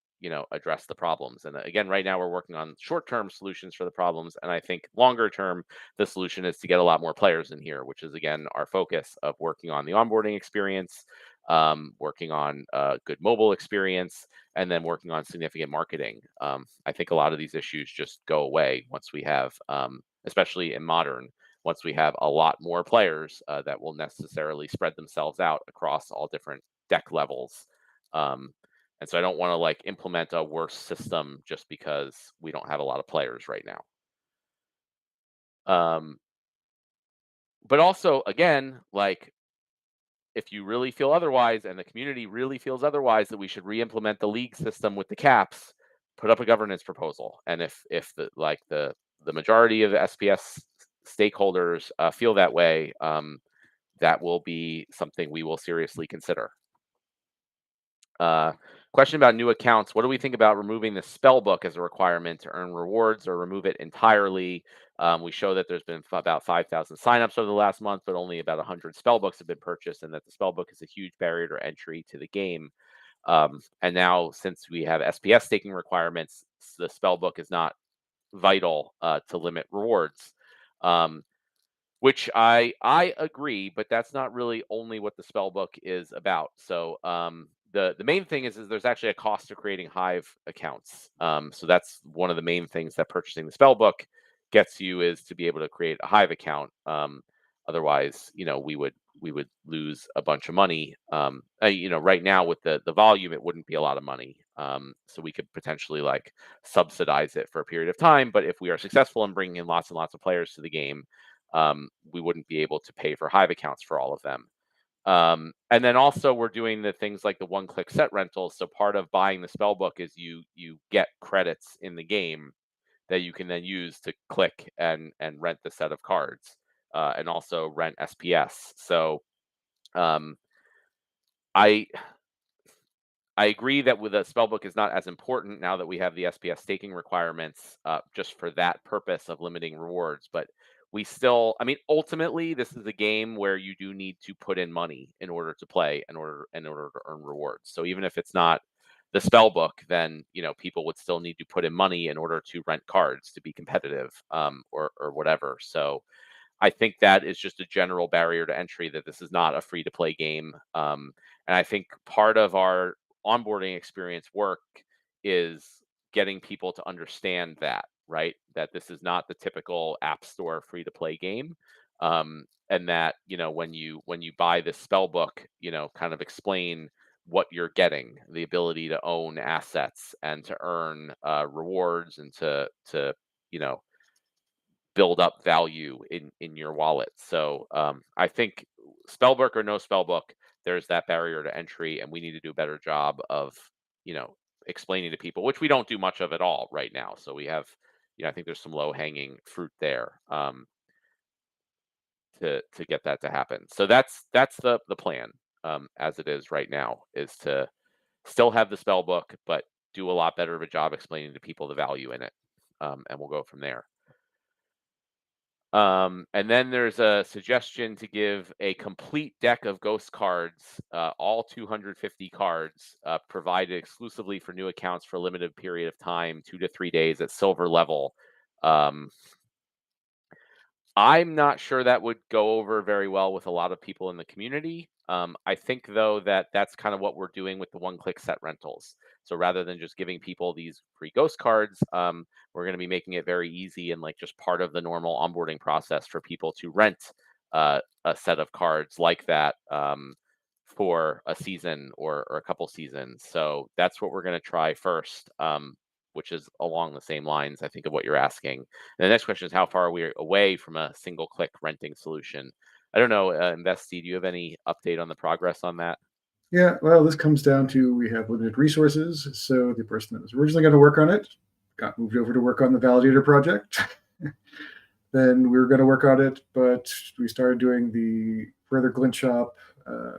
address the problems. And again, right now we're working on short-term solutions for the problems. And I think longer term, the solution is to get a lot more players in here, which is again our focus of working on the onboarding experience, working on a good mobile experience, and then working on significant marketing. I think a lot of these issues just go away once we have, especially in modern once we have a lot more players that will necessarily spread themselves out across all different deck levels. Um, and so I don't want to like implement a worse system just because we don't have a lot of players right now. Um, but also, again, like if you really feel otherwise and the community really feels otherwise that we should re-implement the league system with the caps, put up a governance proposal. And if the majority of SPS stakeholders feel that way, that will be something we will seriously consider. Uh, Question about new accounts. What do we think about removing the spell book as a requirement to earn rewards or remove it entirely? We show that there's been about 5,000 signups over the last month, but only about 100 spell books have been purchased, and that the spell book is a huge barrier to entry to the game. And now, since we have SPS staking requirements, the spell book is not vital to limit rewards. Um, which I agree, but that's not really only what the spell book is about. So the main thing is there's actually a cost to creating Hive accounts. So that's one of the main things that purchasing the spell book gets you is to be able to create a Hive account. Otherwise, we would lose a bunch of money. Right now with the volume, it wouldn't be a lot of money. So we could potentially like subsidize it for a period of time. But if we are successful in bringing in lots and lots of players to the game, we wouldn't be able to pay for Hive accounts for all of them. And then also we're doing the things like the one-click set rentals. So part of buying the spell book is you get credits in the game that you can then use to click and rent the set of cards, and also rent SPS. So um, I I agree that with a spellbook is not as important now that we have the SPS staking requirements, just for that purpose of limiting rewards. But we still, I mean, ultimately, this is a game where you do need to put in money in order to play, in order to earn rewards. So even if it's not the spellbook, then people would still need to put in money in order to rent cards to be competitive, or whatever. So I think that is just a general barrier to entry that this is not a free to play game. And I think part of our onboarding experience work is getting people to understand that, right? That this is not the typical app store free to play game. And that, when you buy this spell book, kind of explain what you're getting, the ability to own assets and to earn rewards and to, you know, build up value in your wallet. So I think spellbook or no spellbook, there's that barrier to entry, and we need to do a better job of you know explaining to people, which we don't do much of at all right now. So we have, I think there's some low hanging fruit there, to get that to happen. So that's the plan, as it is right now, is to still have the spellbook, but do a lot better of a job explaining to people the value in it, and we'll go from there. And then there's a suggestion to give a complete deck of ghost cards, all 250 cards, provided exclusively for new accounts for a limited period of time, 2 to 3 days at silver level. Um, I'm not sure that would go over very well with a lot of people in the community. I think though that that's kind of what we're doing with the one-click set rentals. So rather than just giving people these free ghost cards, we're going to be making it very easy and like just part of the normal onboarding process for people to rent a set of cards like that for a season or a couple seasons. So that's what we're going to try first, which is along the same lines, I think, of what you're asking. And the next question is how far are we away from a single click renting solution? I don't know, Investi, do you have any update on the progress on that? Yeah, well, this comes down to we have limited resources. So the person that was originally going to work on it got moved over to work on the validator project. Then we were going to work on it, but we started doing the further glint shop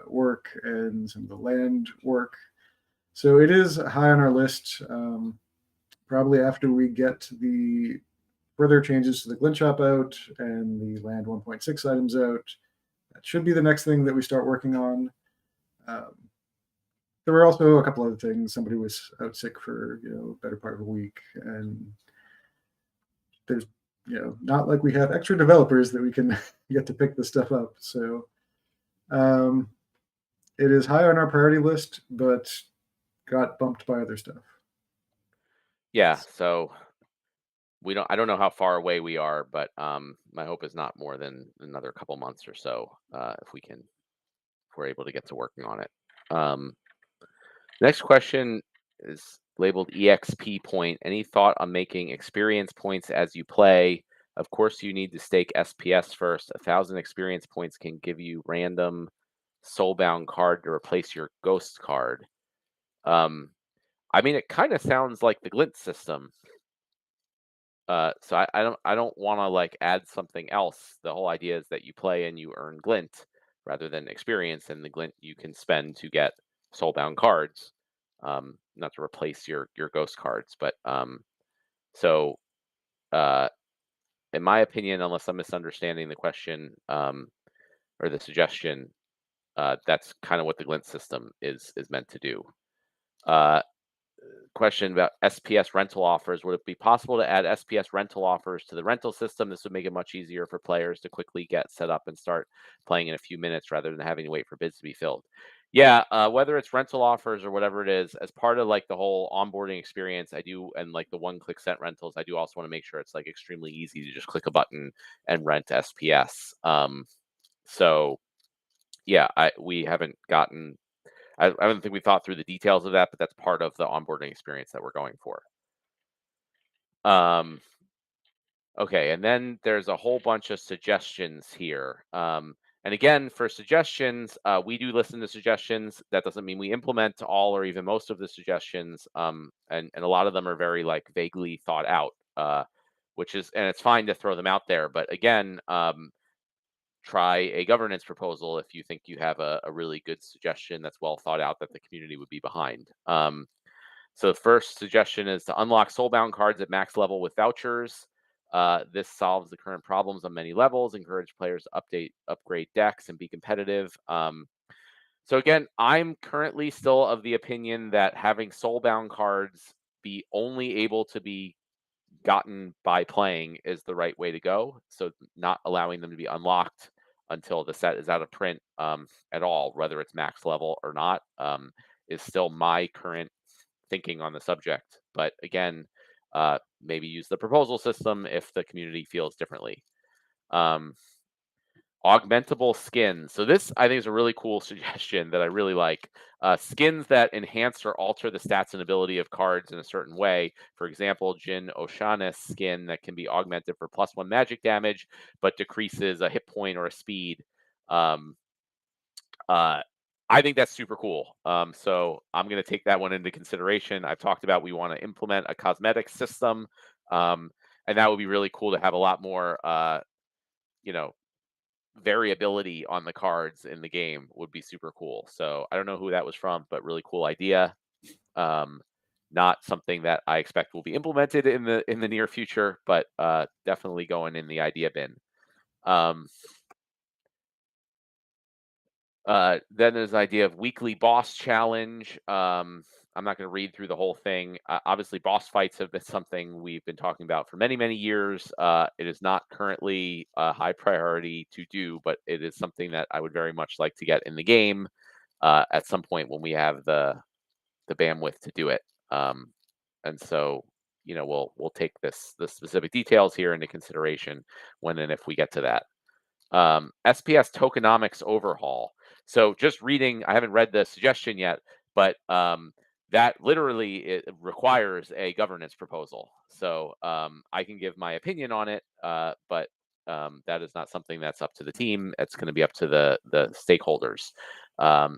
work and some of the land work. So it is high on our list. Probably after we get the further changes to the glint shop out and the land 1.6 items out, that should be the next thing that we start working on. Um, there were also a couple other things. Somebody was out sick for a better part of a week, and there's not like we have extra developers that we can get to pick this stuff up. So um, it is high on our priority list, but got bumped by other stuff. Yeah, so I don't know how far away we are, but my hope is not more than another couple months or so, if we're able to get to working on it. Next question is labeled EXP point. Any thought on making experience points as you play? Of course, you need to stake SPS first. 1,000 experience points can give you random soulbound card to replace your ghost card. Um, I mean, it kind of sounds like the glint system. So I don't want to like add something else. The whole idea is that you play and you earn glint rather than experience, and the glint you can spend to get soulbound cards, not to replace your ghost cards. But so uh, in my opinion, unless I'm misunderstanding the question or the suggestion, that's kind of what the glint system is meant to do. Uh, Question about SPS rental offers. Would it be possible to add SPS rental offers to the rental system? This would make it much easier for players to quickly get set up and start playing in a few minutes rather than having to wait for bids to be filled. Yeah, whether it's rental offers or whatever it is, as part of like the whole onboarding experience, I do, and like the one-click set rentals, I do also want to make sure it's like extremely easy to just click a button and rent SPS. So yeah, we haven't gotten I don't think we thought through the details of that, but that's part of the onboarding experience that we're going for. Um, okay, and then there's a whole bunch of suggestions here. And again, for suggestions, we do listen to suggestions. That doesn't mean we implement all or even most of the suggestions. And a lot of them are very like vaguely thought out, which is, and it's fine to throw them out there. But again, try a governance proposal if you think you have a really good suggestion that's well thought out that the community would be behind. So the first suggestion is to unlock soulbound cards at max level with vouchers. This solves the current problems on many levels, encourage players to upgrade decks, and be competitive. So again, I'm currently still of the opinion that having soulbound cards be only able to be gotten by playing is the right way to go. So not allowing them to be unlocked until the set is out of print at all, whether it's max level or not, is still my current thinking on the subject. But again, maybe use the proposal system if the community feels differently. Um, Augmentable skins. So this I think is a really cool suggestion that I really like. Skins that enhance or alter the stats and ability of cards in a certain way. For example, Jin Oshana's skin that can be augmented for +1 magic damage, but decreases a hit point or a speed. Um, uh, I think that's super cool. So I'm going to take that one into consideration. I've talked about we want to implement a cosmetic system, um, and that would be really cool to have a lot more, you know, variability on the cards in the game would be super cool. So I don't know who that was from, but really cool idea. Um, Not something that I expect will be implemented in the near future, but definitely going in the idea bin. Um, then there's the idea of weekly boss challenge. I'm not going to read through the whole thing. Obviously, boss fights have been something we've been talking about for many, many years. It is not currently a high priority to do, but it is something that I would very much like to get in the game at some point when we have the bandwidth to do it. And so, we'll take the specific details here into consideration when and if we get to that. SPS tokenomics overhaul. So just reading, I haven't read the suggestion yet, but that literally it requires a governance proposal. So I can give my opinion on it, but that is not something that's up to the team. It's going to be up to the stakeholders.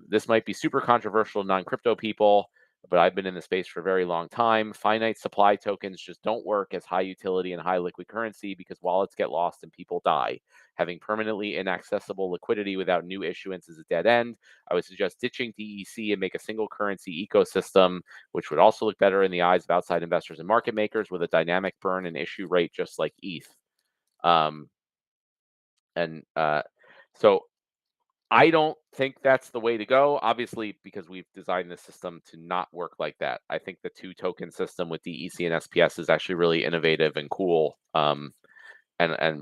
This might be super controversial to non-crypto people, but I've been in the space for a very long time. Finite supply tokens just don't work as high utility and high liquid currency because wallets get lost and people die. Having permanently inaccessible liquidity without new issuance is a dead end. I would suggest ditching DEC and make a single currency ecosystem, which would also look better in the eyes of outside investors and market makers with a dynamic burn and issue rate just like ETH. Um, and so I don't think that's the way to go, obviously, because we've designed the system to not work like that. I think the two token system with DEC and SPS is actually really innovative and cool. And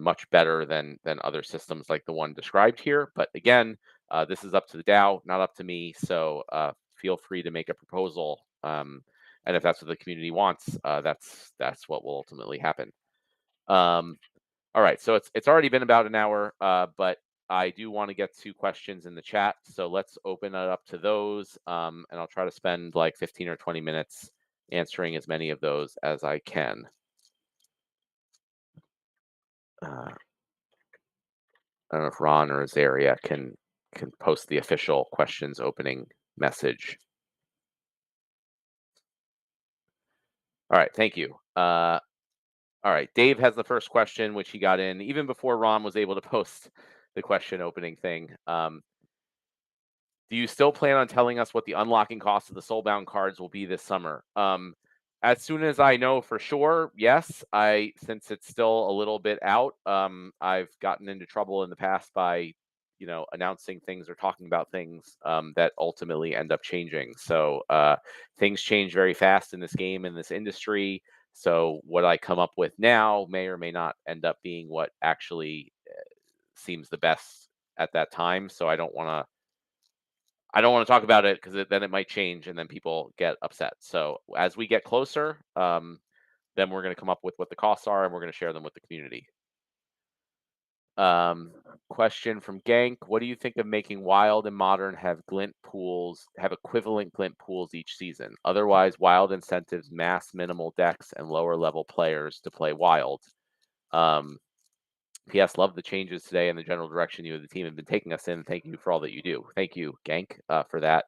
much better than other systems like the one described here. But again, this is up to the DAO, not up to me. So feel free to make a proposal, and if that's what the community wants, that's what will ultimately happen. Um, all right, so it's already been about an hour, but I do want to get to questions in the chat. So let's open it up to those, and I'll try to spend like 15 or 20 minutes answering as many of those as I can. Uh, I don't know if Ron or Azaria can post the official questions opening message. All right, thank you. All right, Dave has the first question, which he got in even before Ron was able to post the question opening thing. Do you still plan on telling us what the unlocking cost of the soulbound cards will be this summer? As soon as I know for sure, yes. Since it's still a little bit out, I've gotten into trouble in the past by, announcing things or talking about things that ultimately end up changing. So things change very fast in this game, in this industry. So what I come up with now may or may not end up being what actually seems the best at that time. So I don't want to talk about it because then it might change and then people get upset. So as we get closer, then we're going to come up with what the costs are and we're going to share them with the community. Um, Question from Gank: what do you think of making Wild and Modern have equivalent glint pools each season? Otherwise, Wild incentives mass minimal decks and lower level players to play Wild. P.S. Love the changes today and the general direction you and the team have been taking us in. Thank you for all that you do. Thank you, Gank, for that.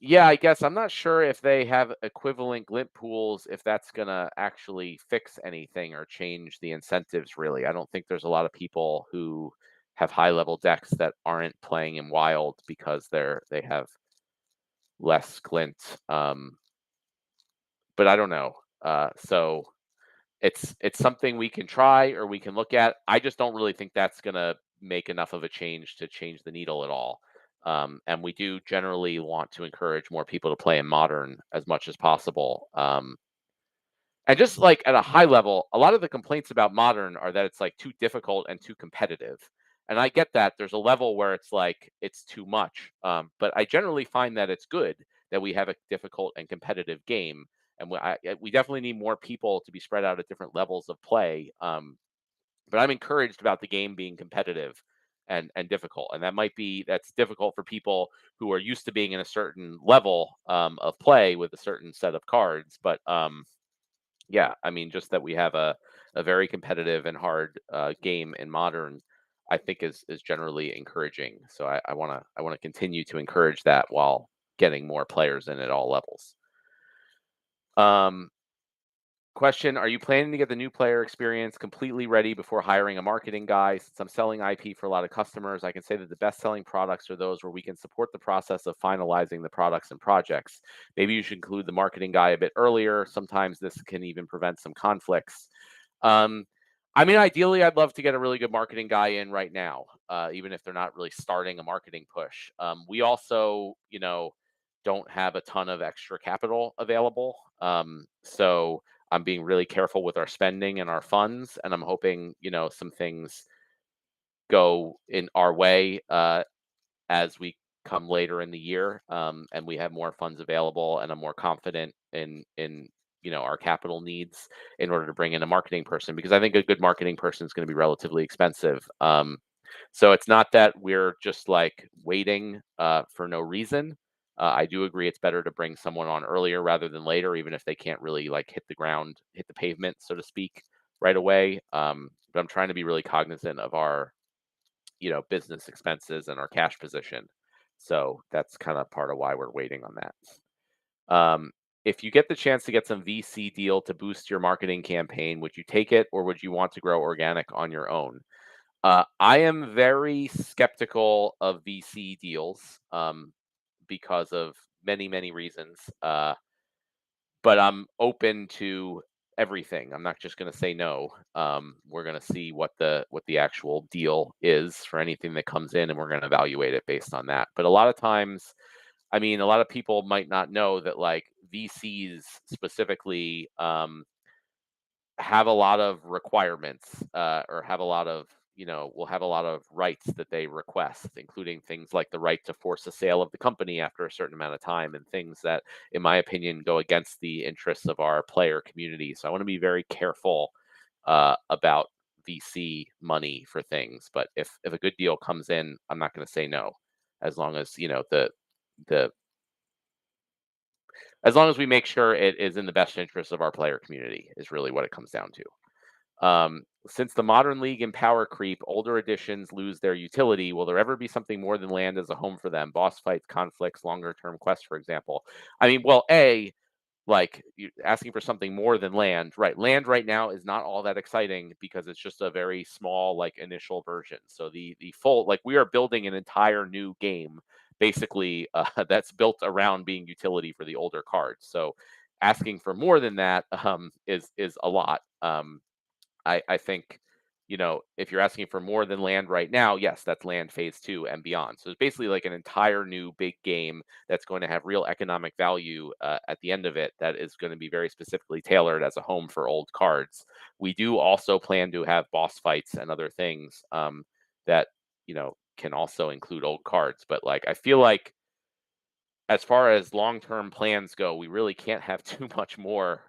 Yeah, I guess I'm not sure if they have equivalent glint pools, if that's gonna actually fix anything or change the incentives really. I don't think there's a lot of people who have high level decks that aren't playing in wild because they have less glint. But I don't know. So it's something we can try or we can look at. I just don't really think that's gonna make enough of a change to change the needle at all. And we do generally want to encourage more people to play in modern as much as possible. And just like at a high level, a lot of the complaints about modern are that it's like too difficult and too competitive. And I get that there's a level where it's like it's too much. But I generally find that it's good that we have a difficult and competitive game. And we definitely need more people to be spread out at different levels of play. But I'm encouraged about the game being competitive and difficult. And that's difficult for people who are used to being in a certain level of play with a certain set of cards. But yeah, I mean, just that we have a very competitive and hard game in modern, I think is generally encouraging. So I wanna continue to encourage that while getting more players in at all levels. Um, Question: are you planning to get the new player experience completely ready before hiring a marketing guy? Since I'm selling IP for a lot of customers, I can say that the best selling products are those where we can support the process of finalizing the products and projects. Maybe you should include the marketing guy a bit earlier. Sometimes this can even prevent some conflicts. Um, I mean, ideally, I'd love to get a really good marketing guy in right now, even if they're not really starting a marketing push. We also, don't have a ton of extra capital available. So I'm being really careful with our spending and our funds, and I'm hoping, some things go in our way as we come later in the year, and we have more funds available, and I'm more confident in our capital needs in order to bring in a marketing person, because I think a good marketing person is going to be relatively expensive. So it's not that we're just like waiting for no reason. I do agree it's better to bring someone on earlier rather than later, even if they can't really like hit the pavement, so to speak, right away. But I'm trying to be really cognizant of our business expenses and our cash position. So that's kind of part of why we're waiting on that. If you get the chance to get some VC deal to boost your marketing campaign, would you take it, or would you want to grow organic on your own? I am very skeptical of VC deals because of many, many reasons. But I'm open to everything. I'm not just going to say no. We're going to see what the actual deal is for anything that comes in, and we're going to evaluate it based on that. But a lot of times, I mean, a lot of people might not know that like VCs specifically have a lot of requirements or have a lot of will have a lot of rights that they request, including things like the right to force a sale of the company after a certain amount of time, and things that in my opinion go against the interests of our player community. So I want to be very careful about VC money for things, but if a good deal comes in, I'm not going to say no, as long as the as long as we make sure it is in the best interest of our player community, is really what it comes down to. Since the modern league and power creep, older editions lose their utility. Will there ever be something more than land as a home for them? Boss fights, conflicts, longer term quests, for example. I mean, well, like you asking for something more than land, right? Land right now is not all that exciting because it's just a very small like initial version. So the full, like, we are building an entire new game basically that's built around being utility for the older cards. So asking for more than that is a lot. I think, if you're asking for more than land right now, yes, that's land phase two and beyond. So it's basically like an entire new big game that's going to have real economic value at the end of it, that is going to be very specifically tailored as a home for old cards. We do also plan to have boss fights and other things that, can also include old cards. But like, I feel like as far as long term plans go, we really can't have too much more.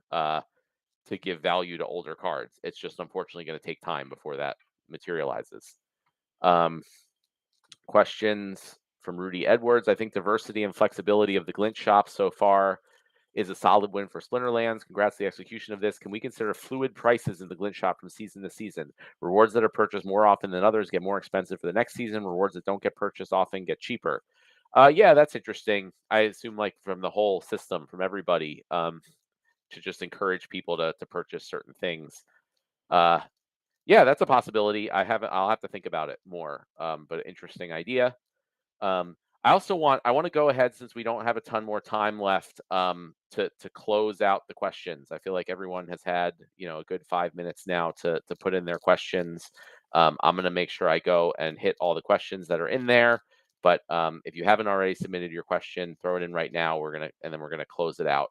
To give value to older cards. It's just unfortunately going to take time before that materializes. Um, Questions from Rudy Edwards. I think diversity and flexibility of the glint shop so far is a solid win for Splinterlands. Congrats to the execution of this. Can we consider fluid prices in the glint shop from season to season? Rewards that are purchased more often than others get more expensive for the next season. Rewards that don't get purchased often get cheaper. Yeah, that's interesting. I assume like from the whole system, from everybody. To just encourage people to purchase certain things. Uh, yeah, that's a possibility. I'll have to think about it more. But interesting idea. Um, I want to go ahead, since we don't have a ton more time left, to close out the questions. I feel like everyone has had a good 5 minutes now to put in their questions. I'm gonna make sure I go and hit all the questions that are in there. But if you haven't already submitted your question, throw it in right now. We're gonna close it out.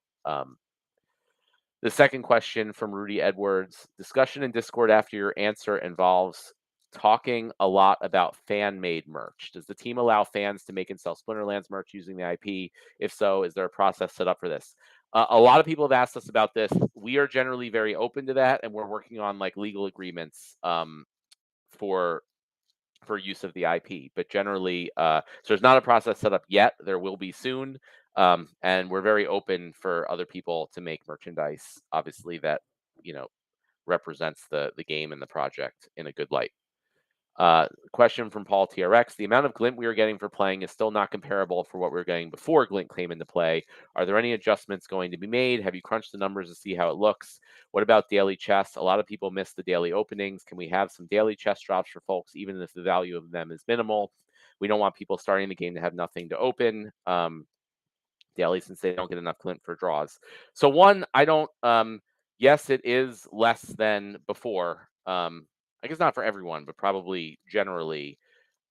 The second question from Rudy Edwards: discussion in Discord after your answer involves talking a lot about fan made merch. Does the team allow fans to make and sell Splinterlands merch using the IP? If so, is there a process set up for this? A lot of people have asked us about this. We are generally very open to that, and we're working on like legal agreements for use of the IP. But generally, so there's not a process set up yet. There will be soon, and we're very open for other people to make merchandise. Obviously, that you know represents the game and the project in a good light. Question from Paul TRX: the amount of glint we are getting for playing is still not comparable for what we were getting before glint came into play. Are there any adjustments going to be made? Have you crunched the numbers to see how it looks? What about daily chests? A lot of people miss the daily openings. Can we have some daily chest drops for folks, even if the value of them is minimal? We don't want people starting the game to have nothing to open. Daily, since they don't get enough glint for draws. So one, I don't. Yes, it is less than before. I guess not for everyone, but probably generally.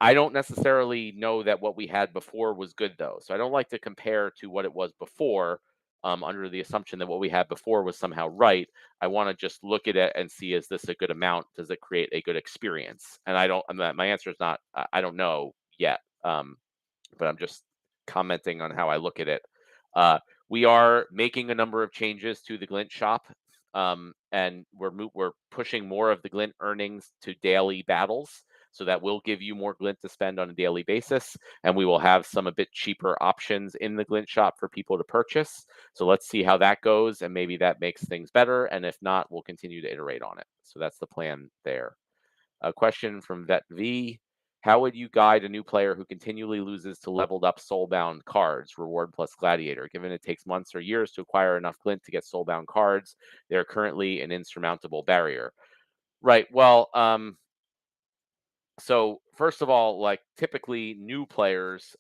I don't necessarily know that what we had before was good though. So I don't like to compare to what it was before, under the assumption that what we had before was somehow right. I want to just look at it and see, is this a good amount? Does it create a good experience? And I don't. My answer is not. I don't know yet. But I'm just commenting on how I look at it. Uh, we are making a number of changes to the Glint shop, and we're pushing more of the Glint earnings to daily battles. So that will give you more Glint to spend on a daily basis, and we will have some a bit cheaper options in the Glint shop for people to purchase. So let's see how that goes, and maybe that makes things better. And if not, we'll continue to iterate on it. So that's the plan there. A question from Vet V. How would you guide a new player who continually loses to leveled up soulbound cards, reward plus gladiator, given it takes months or years to acquire enough glint to get soulbound cards? They are currently an insurmountable barrier. Right. Well, so first of all, like typically new players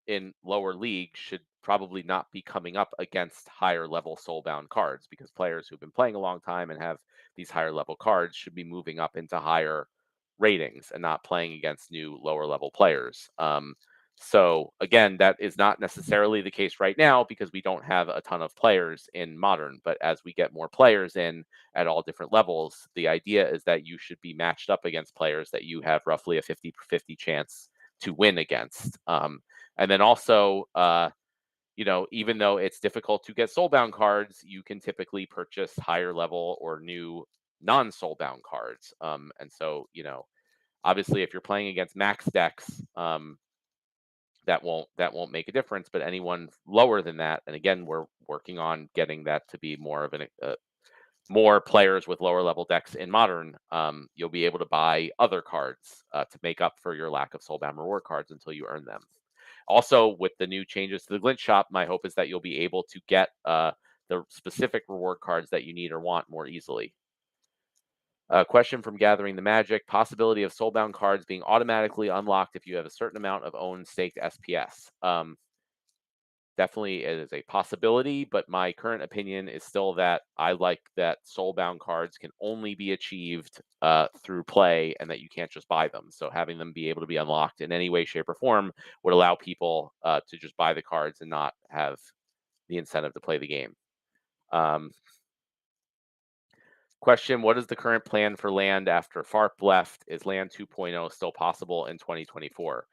in lower leagues should probably not be coming up against higher level soulbound cards, because players who've been playing a long time and have these higher level cards should be moving up into higher ratings and not playing against new lower level players. So again, that is not necessarily the case right now because we don't have a ton of players in modern, but as we get more players in at all different levels, the idea is that you should be matched up against players that you have roughly a 50-50 chance to win against. And then also, even though it's difficult to get soulbound cards, you can typically purchase higher level or new non-soulbound cards. And so, obviously, if you're playing against max decks, that won't make a difference. But anyone lower than that, and again, we're working on getting that to be more of more players with lower level decks in modern, you'll be able to buy other cards to make up for your lack of soulbound reward cards until you earn them. Also, with the new changes to the Glint shop, my hope is that you'll be able to get the specific reward cards that you need or want more easily. A question from Gathering the Magic: possibility of soulbound cards being automatically unlocked if you have a certain amount of owned staked SPS. Definitely it is a possibility, but my current opinion is still that I like that soulbound cards can only be achieved through play and that you can't just buy them. So having them be able to be unlocked in any way, shape, or form would allow people to just buy the cards and not have the incentive to play the game. Um, Question: what is the current plan for land after FARP left? Is land 2.0 still possible in 2024?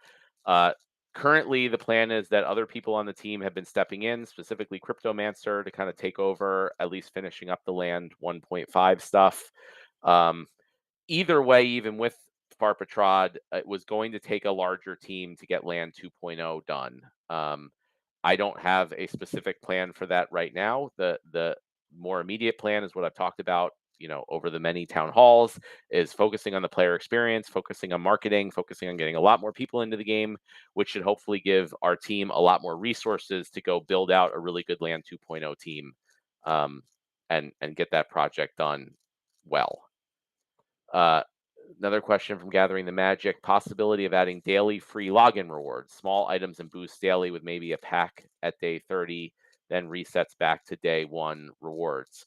Uh, Currently, the plan is that other people on the team have been stepping in, specifically Cryptomancer, to kind of take over, at least finishing up the land 1.5 stuff. Um, Either way, even with Farpatrod, it was going to take a larger team to get land 2.0 done. I don't have a specific plan for that right now. The more immediate plan is what I've talked about, over the many town halls, is focusing on the player experience, focusing on marketing, focusing on getting a lot more people into the game, which should hopefully give our team a lot more resources to go build out a really good land 2.0 team, and get that project done well. Uh, Another question from Gathering the Magic: possibility of adding daily free login rewards, small items and boosts daily with maybe a pack at day 30, then resets back to day 1 rewards.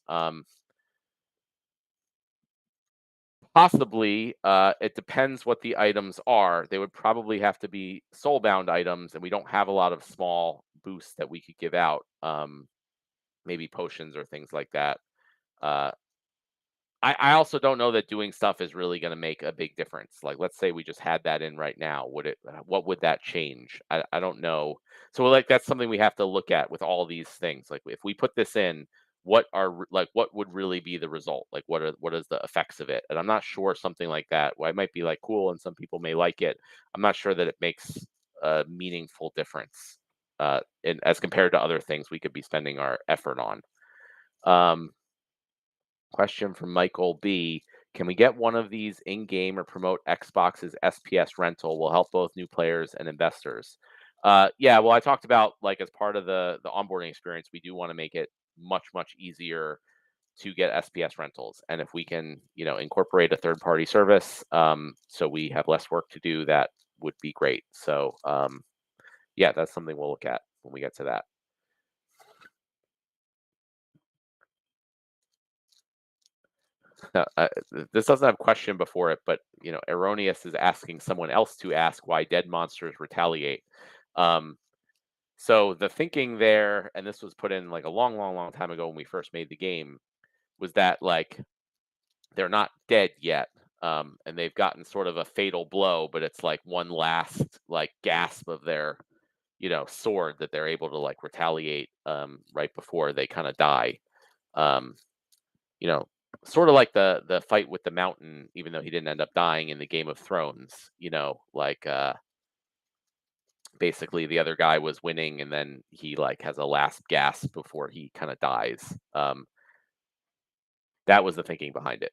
Possibly, it depends what the items are. They would probably have to be soulbound items, and we don't have a lot of small boosts that we could give out. Maybe potions or things like that. Uh, I also don't know that doing stuff is really gonna make a big difference. Like, let's say we just had that in right now, what would that change? I don't know. So, like, that's something we have to look at with all these things. Like, if we put this in, what would really be the result? Like, what is the effects of it? And I'm not sure something like that, well, it might be, like, cool, and some people may like it. I'm not sure that it makes a meaningful difference, in as compared to other things we could be spending our effort on. Um Question from Michael B: can we get one of these in-game or promote Xbox's SPS rental? Will help both new players and investors. Yeah, well, I talked about, like, as part of the onboarding experience, we do want to make it much easier to get SPS rentals, and if we can, incorporate a third-party service, so we have less work to do, that would be great. So, yeah, that's something we'll look at when we get to that. this doesn't have question before it, but erroneous is asking someone else to ask why dead monsters retaliate. Um, so the thinking there, and this was put in like a long, long, long time ago when we first made the game, was that like they're not dead yet, and they've gotten sort of a fatal blow, but it's like one last like gasp of their sword that they're able to like retaliate right before they kind of die. Um, you know, sort of like the fight with the mountain, even though he didn't end up dying in the Game of Thrones. Like basically the other guy was winning, and then he like has a last gasp before he kind of dies. That was the thinking behind it.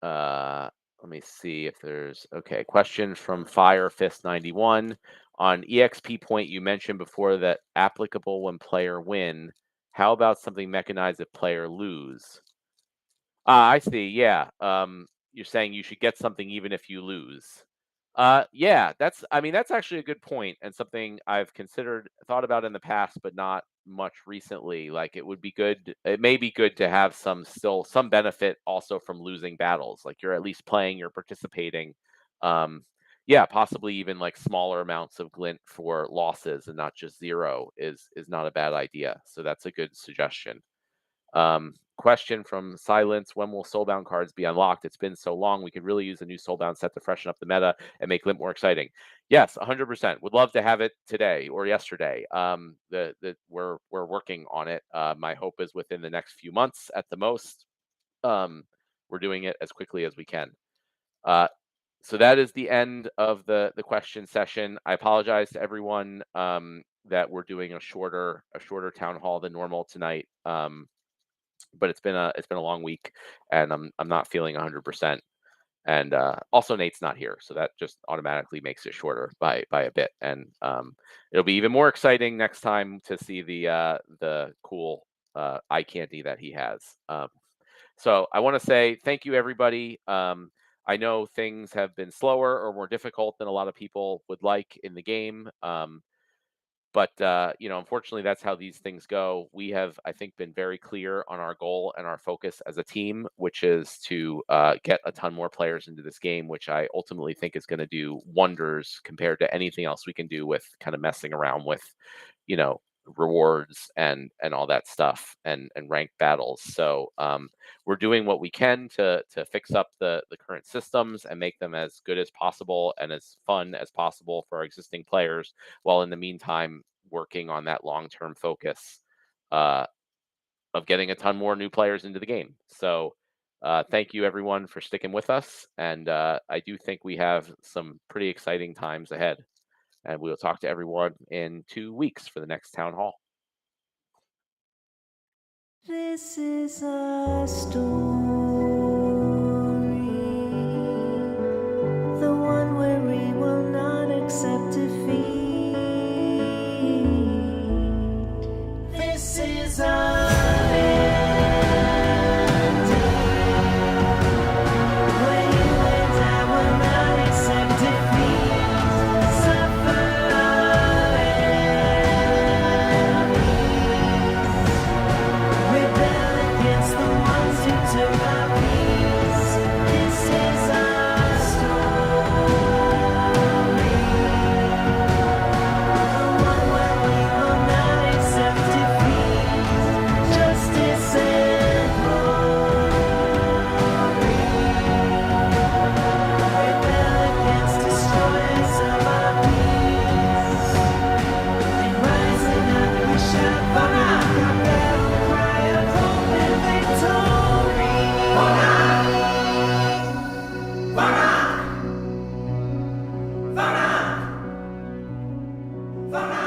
Let me see if there's okay. Question from Fire Fist 91 on EXP point. You mentioned before that applicable when player win. How about something mechanized if player lose? Ah, I see. Yeah. You're saying you should get something even if you lose. Yeah, I mean, that's actually a good point and something I've thought about in the past, but not much recently. Like it may be good to have some benefit also from losing battles. Like you're at least playing, you're participating. Um, yeah, possibly even like smaller amounts of glint for losses and not just zero is not a bad idea. So that's a good suggestion. Question from Silence: when will Soulbound cards be unlocked? It's been so long. We could really use a new Soulbound set to freshen up the meta and make Limp more exciting. Yes, 100%. Would love to have it today or yesterday. We're working on it. My hope is within the next few months at the most. We're doing it as quickly as we can. So that is the end of the question session. I apologize to everyone that we're doing a shorter town hall than normal tonight. But it's been a long week, and I'm not feeling 100%. And also Nate's not here, so that just automatically makes it shorter by a bit. And it'll be even more exciting next time to see the cool eye candy that he has. So I want to say thank you, everybody. I know things have been slower or more difficult than a lot of people would like in the game. But unfortunately, that's how these things go. We have, I think, been very clear on our goal and our focus as a team, which is to get a ton more players into this game, which I ultimately think is going to do wonders compared to anything else we can do with kind of messing around with, you know, rewards and all that stuff and ranked battles. So we're doing what we can to fix up the current systems and make them as good as possible and as fun as possible for our existing players, while in the meantime working on that long-term focus uh, of getting a ton more new players into the game. So thank you everyone for sticking with us, and I do think we have some pretty exciting times ahead. And we'll talk to everyone in 2 weeks for the next town hall. This is a story, the one where we will not accept defeat. This is a Vana!